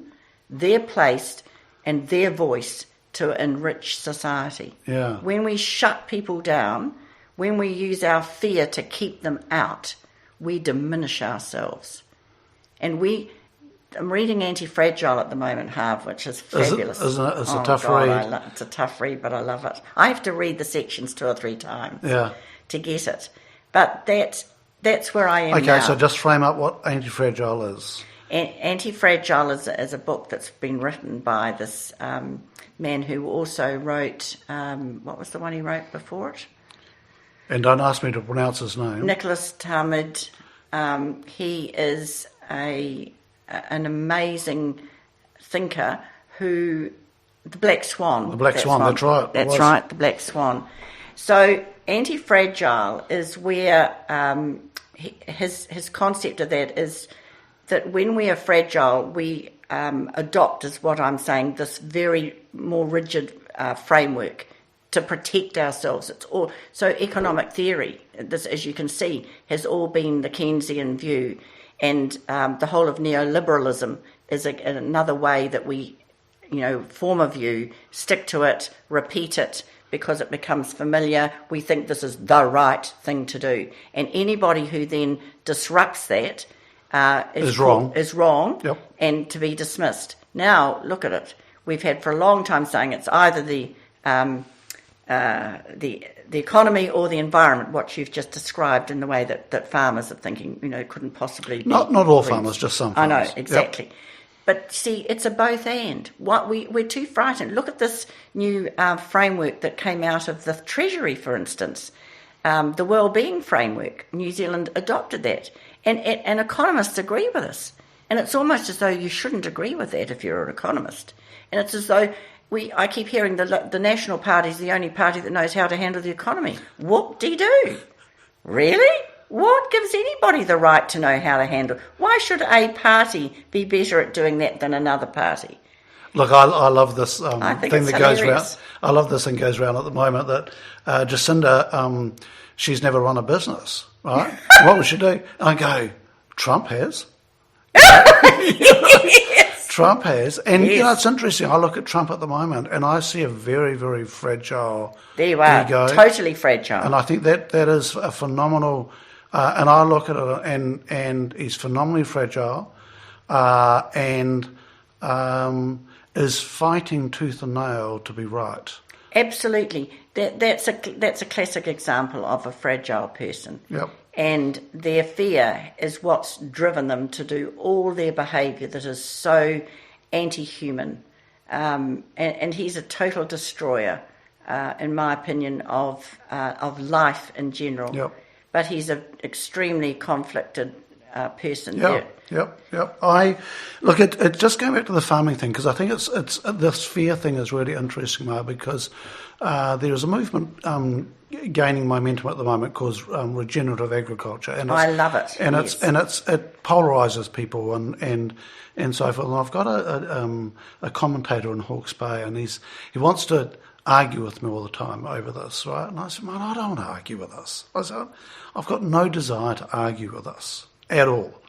their place and their voice to enrich society. Yeah. When we shut people down, when we use our fear to keep them out, we diminish ourselves. And I'm reading Anti-Fragile at the moment, Harv, which is fabulous. Isn't it? It's a tough read. It's a tough read, but I love it. I have to read the sections 2 or 3 times to get it. But that's where I am now. Okay, so just frame up what Anti-Fragile is. Anti-Fragile is a book that's been written by this man who also wrote, what was the one he wrote before it? And don't ask me to pronounce his name. Nicholas Talmud. He is an amazing thinker the Black Swan. The Black Swan, that's right. That's right, the Black Swan. So Anti-Fragile is where his concept of that is that when we are fragile, we adopt, is what I'm saying, this very more rigid framework to protect ourselves. It's all so economic theory. This, as you can see, has all been the Keynesian view, and the whole of neoliberalism is another way that we, form a view, stick to it, repeat it, because it becomes familiar. We think this is the right thing to do, and anybody who then disrupts that is wrong, yep. And to be dismissed. Now look at it. We've had for a long time saying it's either the economy or the environment, what you've just described in the way that farmers are thinking, couldn't possibly be. Not all farmers, just some farmers. I know, exactly. Yep. But see, it's a both and. We're too frightened. Look at this new framework that came out of the Treasury, for instance. The Wellbeing Framework. New Zealand adopted that. And economists agree with us. And it's almost as though you shouldn't agree with that if you're an economist. And it's as though I keep hearing the National Party is the only party that knows how to handle the economy. Whoop-de-doo. Really? What gives anybody the right to know how to handle? Why should a party be better at doing that than another party? Look, I love this thing that goes around. I love this thing goes around at the moment that Jacinda, she's never run a business, right? What would she do? I go, Trump has. Yes. Trump has. And, yes. It's interesting. I look at Trump at the moment and I see a very, very fragile There you are. ego. Totally fragile. And I think that is a phenomenal... and I look at it and he's phenomenally fragile and is fighting tooth and nail to be right. Absolutely. That's a classic example of a fragile person. Yep. And their fear is what's driven them to do all their behaviour that is so anti-human. And he's a total destroyer, in my opinion, of life in general. Yep. But he's an extremely conflicted person. Yep. I look at it. Just going back to the farming thing, because I think it's this fear thing is really interesting, Mark, because there is a movement gaining momentum at the moment called regenerative agriculture, and I love it. And yes. it polarises people and so forth. And I've got a commentator in Hawke's Bay, and he wants to argue with me all the time over this, right? And I said, man, I don't want to argue with this. I said, I've got no desire to argue with this at all.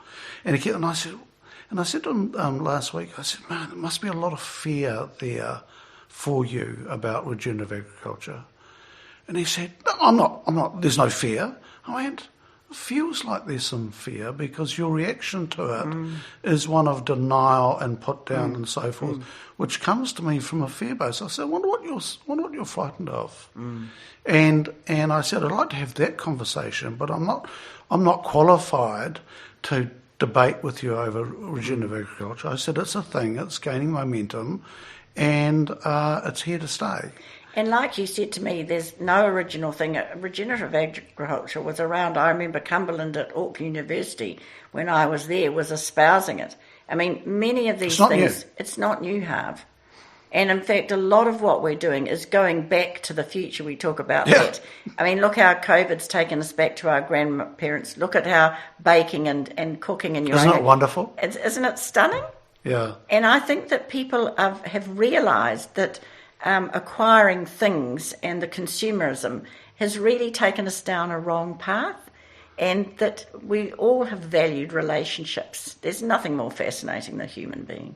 And I said to him last week, I said, man, there must be a lot of fear there for you about regenerative agriculture. And he said, no, I'm not, there's no fear. I went, it feels like there's some fear because your reaction to it is one of denial and put down and so forth, which comes to me from a fear base. I said, I wonder what you're frightened of. And I said, I'd like to have that conversation, but I'm not qualified to debate with you over regenerative agriculture. I said it's a thing, it's gaining momentum, and it's here to stay. And like you said to me, there's no original thing. Regenerative agriculture was around. I remember Cumberland at Auckland University, when I was there, was espousing it. I mean, many of these things, it's not new, Harv. And in fact, a lot of what we're doing is going back to the future. We talk about that. I mean, look how COVID's taken us back to our grandparents. Look at how baking and cooking in your Isn't it wonderful? Isn't it stunning? Yeah. And I think that people have realised that acquiring things and the consumerism has really taken us down a wrong path, and that we all have valued relationships. There's nothing more fascinating than a human being.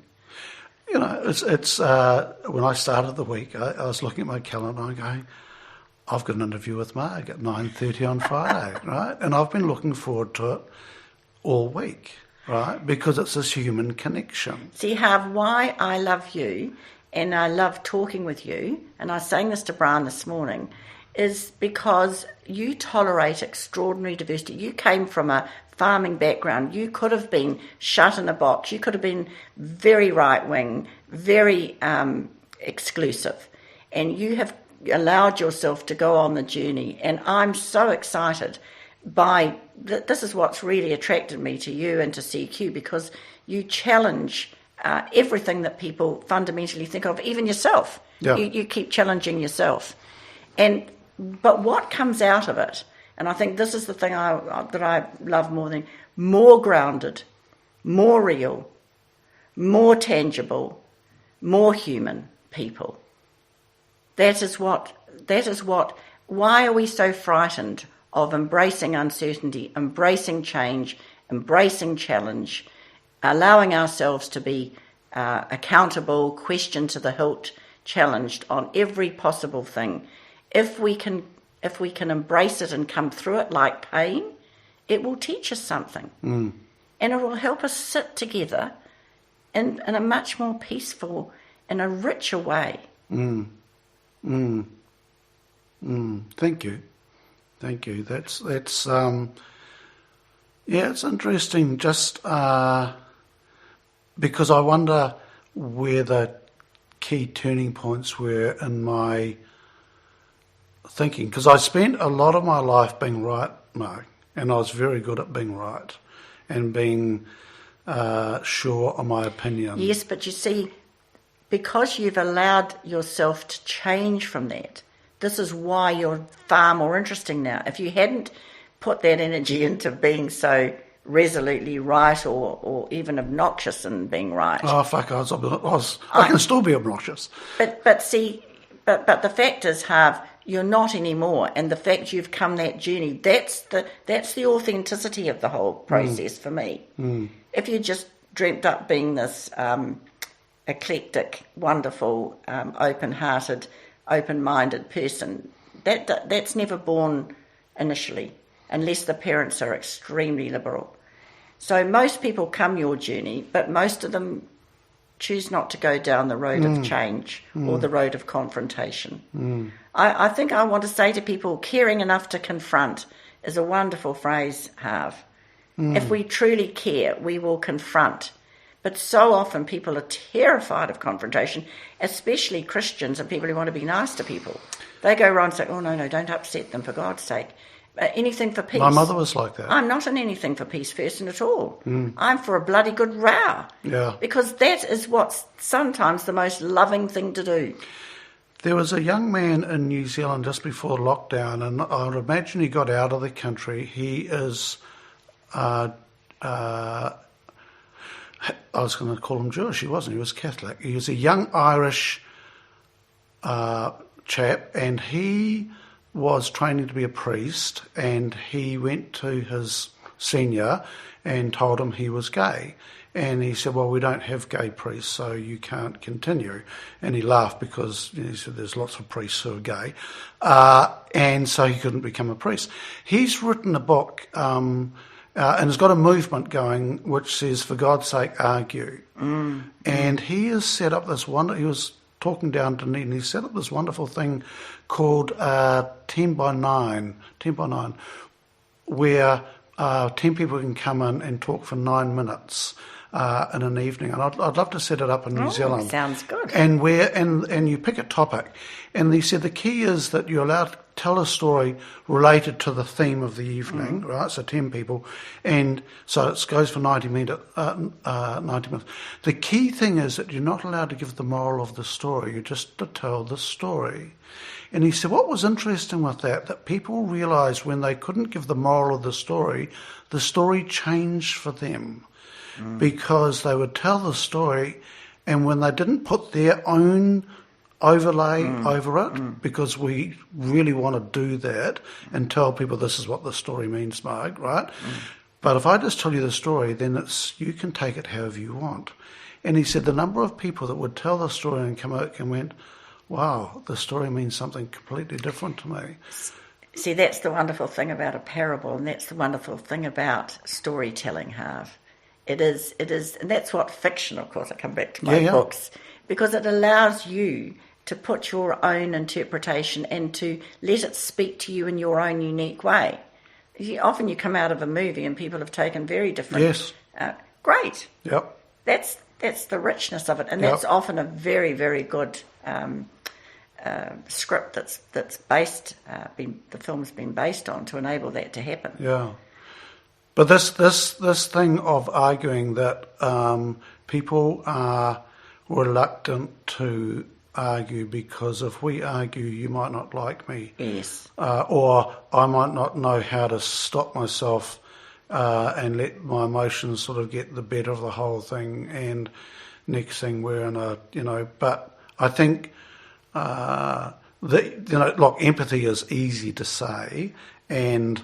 You know, it's when I started the week, I was looking at my calendar and going, I've got an interview with Marg at 9:30 on Friday, right? And I've been looking forward to it all week, right? Because it's this human connection. See, Harv, why I love you and I love talking with you, and I was saying this to Brian this morning, is because you tolerate extraordinary diversity. You came from a farming background. You could have been shut in a box. You could have been very right-wing, very exclusive. And you have allowed yourself to go on the journey. And I'm so excited by... This is what's really attracted me to you and to CQ, because you challenge everything that people fundamentally think of, even yourself. Yeah. You keep challenging yourself. But what comes out of it, and I think this is the thing that I love more than more grounded, more real, more tangible, more human people. That is what, why are we so frightened of embracing uncertainty, embracing change, embracing challenge, allowing ourselves to be accountable, questioned to the hilt, challenged on every possible thing? If we can embrace it and come through it like pain, it will teach us something. And it will help us sit together in a much more peaceful and a richer way. Thank you. That's it's interesting, just because I wonder where the key turning points were in my thinking, because I spent a lot of my life being right, Mark, and I was very good at being right and being sure of my opinion. Yes, but you see, because you've allowed yourself to change from that, this is why you're far more interesting now. If you hadn't put that energy into being so resolutely right or even obnoxious in being right. Oh, fuck, I can still be obnoxious. But the fact is, Harv, you're not anymore, and the fact you've come that journey, that's the authenticity of the whole process for me. If you just dreamt up being this eclectic, wonderful, open-hearted, open-minded person, that's never born initially, unless the parents are extremely liberal. So most people come your journey, but most of them choose not to go down the road of change or the road of confrontation. I think I want to say to people, caring enough to confront is a wonderful phrase, Harv. If we truly care, we will confront. But so often people are terrified of confrontation, especially Christians and people who want to be nice to people. They go around and say, oh, no, don't upset them, for God's sake. Anything for peace. My mother was like that. I'm not an anything for peace person at all. I'm for a bloody good row. Yeah. Because that is what's sometimes the most loving thing to do. There was a young man in New Zealand just before lockdown, and I would imagine he got out of the country. He is, I was going to call him Jewish. He wasn't. He was Catholic. He was a young Irish chap, and he was training to be a priest, and he went to his senior and told him he was gay. And he said, well, we don't have gay priests, so you can't continue. And he laughed because he said there's lots of priests who are gay. And so he couldn't become a priest. He's written a book and has got a movement going which says, for God's sake, argue. And he has set up this he was talking down to Dunedin, he set up this wonderful thing called 10 by 9, where 10 people can come in and talk for 9 minutes in an evening, and I'd love to set it up in New Zealand. Sounds good. And and you pick a topic, and he said the key is that you're allowed to tell a story related to the theme of the evening, right? So 10 people, and so it goes for 90 minutes. The key thing is that you're not allowed to give the moral of the story. You're just to tell the story. And he said what was interesting with that people realised when they couldn't give the moral of the story changed for them. Because they would tell the story, and when they didn't put their own overlay over it, because we really want to do that and tell people this is what the story means, Marg, right? But if I just tell you the story, then you can take it however you want. And he said the number of people that would tell the story and come out and went, wow, the story means something completely different to me. See, that's the wonderful thing about a parable, and that's the wonderful thing about storytelling, Harv. It is, and that's what fiction, of course, I come back to my books, because it allows you to put your own interpretation and to let it speak to you in your own unique way. Often you come out of a movie and people have taken very different... Yes. Great. Yep. That's the richness of it, and that's often a very, very good script that's based, the film's been based on to enable that to happen. Yeah. But this thing of arguing that people are reluctant to argue because if we argue, you might not like me. Yes. Or I might not know how to stop myself and let my emotions sort of get the better of the whole thing. And next thing we're in but I think, look, empathy is easy to say, and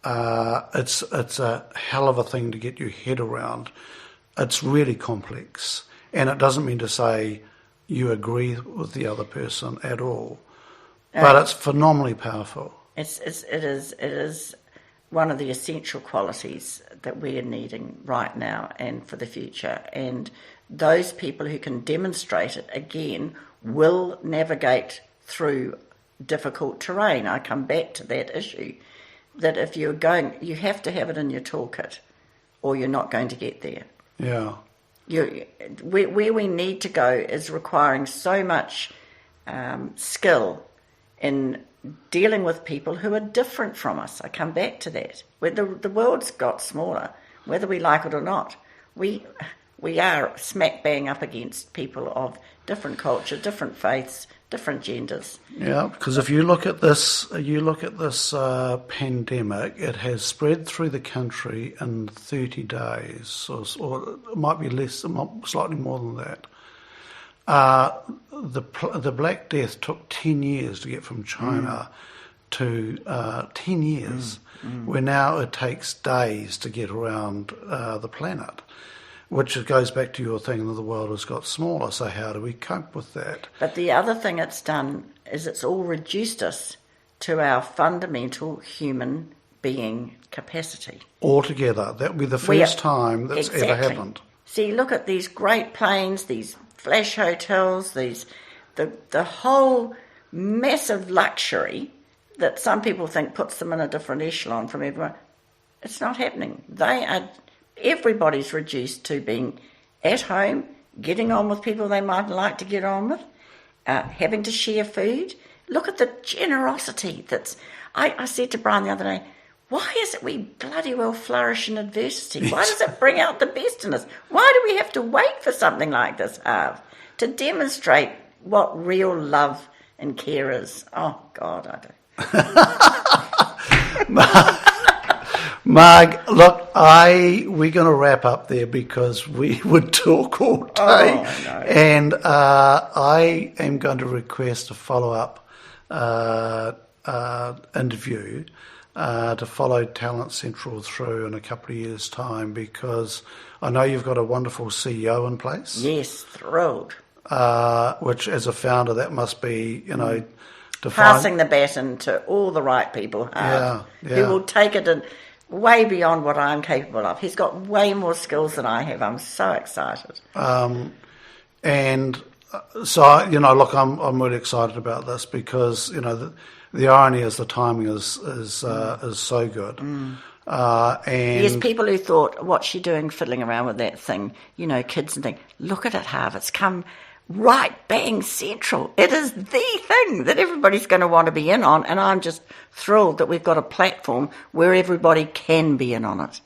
it's a hell of a thing to get your head around. It's really complex, and it doesn't mean to say you agree with the other person at all, but it's phenomenally powerful. It is one of the essential qualities that we are needing right now and for the future. And those people who can demonstrate it again will navigate through difficult terrain. I come back to that issue. That if you're going, you have to have it in your toolkit, or you're not going to get there. Yeah. Where we need to go is requiring so much skill in dealing with people who are different from us. I come back to that. Where the world's got smaller, whether we like it or not. We are smack bang up against people of different culture, different faiths, different genders. Yeah, because if you look at this, pandemic, it has spread through the country in 30 days, or it might be less, slightly more than that. The Black Death took 10 years to get from China to 10 years, where now it takes days to get around the planet. Which goes back to your thing that the world has got smaller, so how do we cope with that? But the other thing it's done is it's all reduced us to our fundamental human being capacity. Altogether. That would be the first time that's ever happened. See, look at these great planes, these flash hotels, the whole massive luxury that some people think puts them in a different echelon from everyone. It's not happening. Everybody's reduced to being at home, getting on with people they might like to get on with, having to share food. Look at the generosity that's... I said to Brian the other day, why is it we bloody well flourish in adversity? Why does it bring out the best in us? Why do we have to wait for something like this, Harv, to demonstrate what real love and care is? Oh, God, I don't... Marg, look, we're going to wrap up there because we would talk all day. Oh, no. And I am going to request a follow-up interview to follow Talent Central through in a couple of years' time, because I know you've got a wonderful CEO in place. Yes, thrilled. Which, as a founder, that must be, passing the baton to all the right people, who will take it in way beyond what I'm capable of. He's got way more skills than I have. I'm so excited. And so, look, I'm really excited about this because, the irony is the timing is so good. And There's people who thought, what's she doing fiddling around with that thing? You know, kids and things. Look at it, Harv. It's come right bang central. It is the thing that everybody's going to want to be in on, and I'm just thrilled that we've got a platform where everybody can be in on it.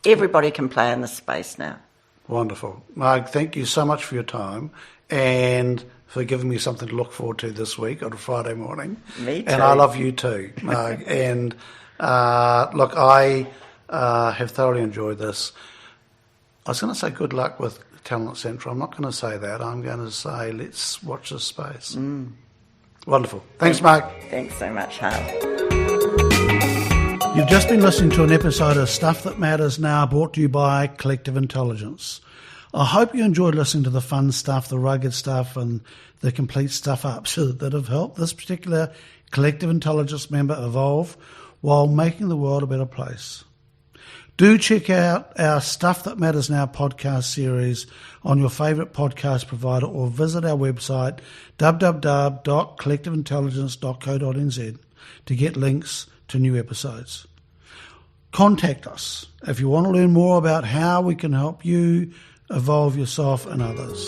Everybody can play in this space now. Wonderful. Marg, thank you so much for your time and for giving me something to look forward to this week on a Friday morning. Me too. And I love you too, Marg. And look, I have thoroughly enjoyed this. I was going to say good luck with Talent Central. I'm not going to say that. I'm going to say let's watch this space. Wonderful. Thanks, Marg. Thanks so much, Harv. You've just been listening to an episode of Stuff That Matters Now, brought to you by Collective Intelligence. I hope you enjoyed listening to the fun stuff, the rugged stuff, and the complete stuff-ups that have helped this particular Collective Intelligence member evolve while making the world a better place. Do check out our Stuff That Matters Now podcast series on your favourite podcast provider, or visit our website www.collectiveintelligence.co.nz to get links to new episodes. Contact us if you want to learn more about how we can help you evolve yourself and others.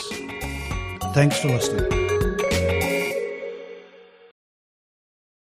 Thanks for listening.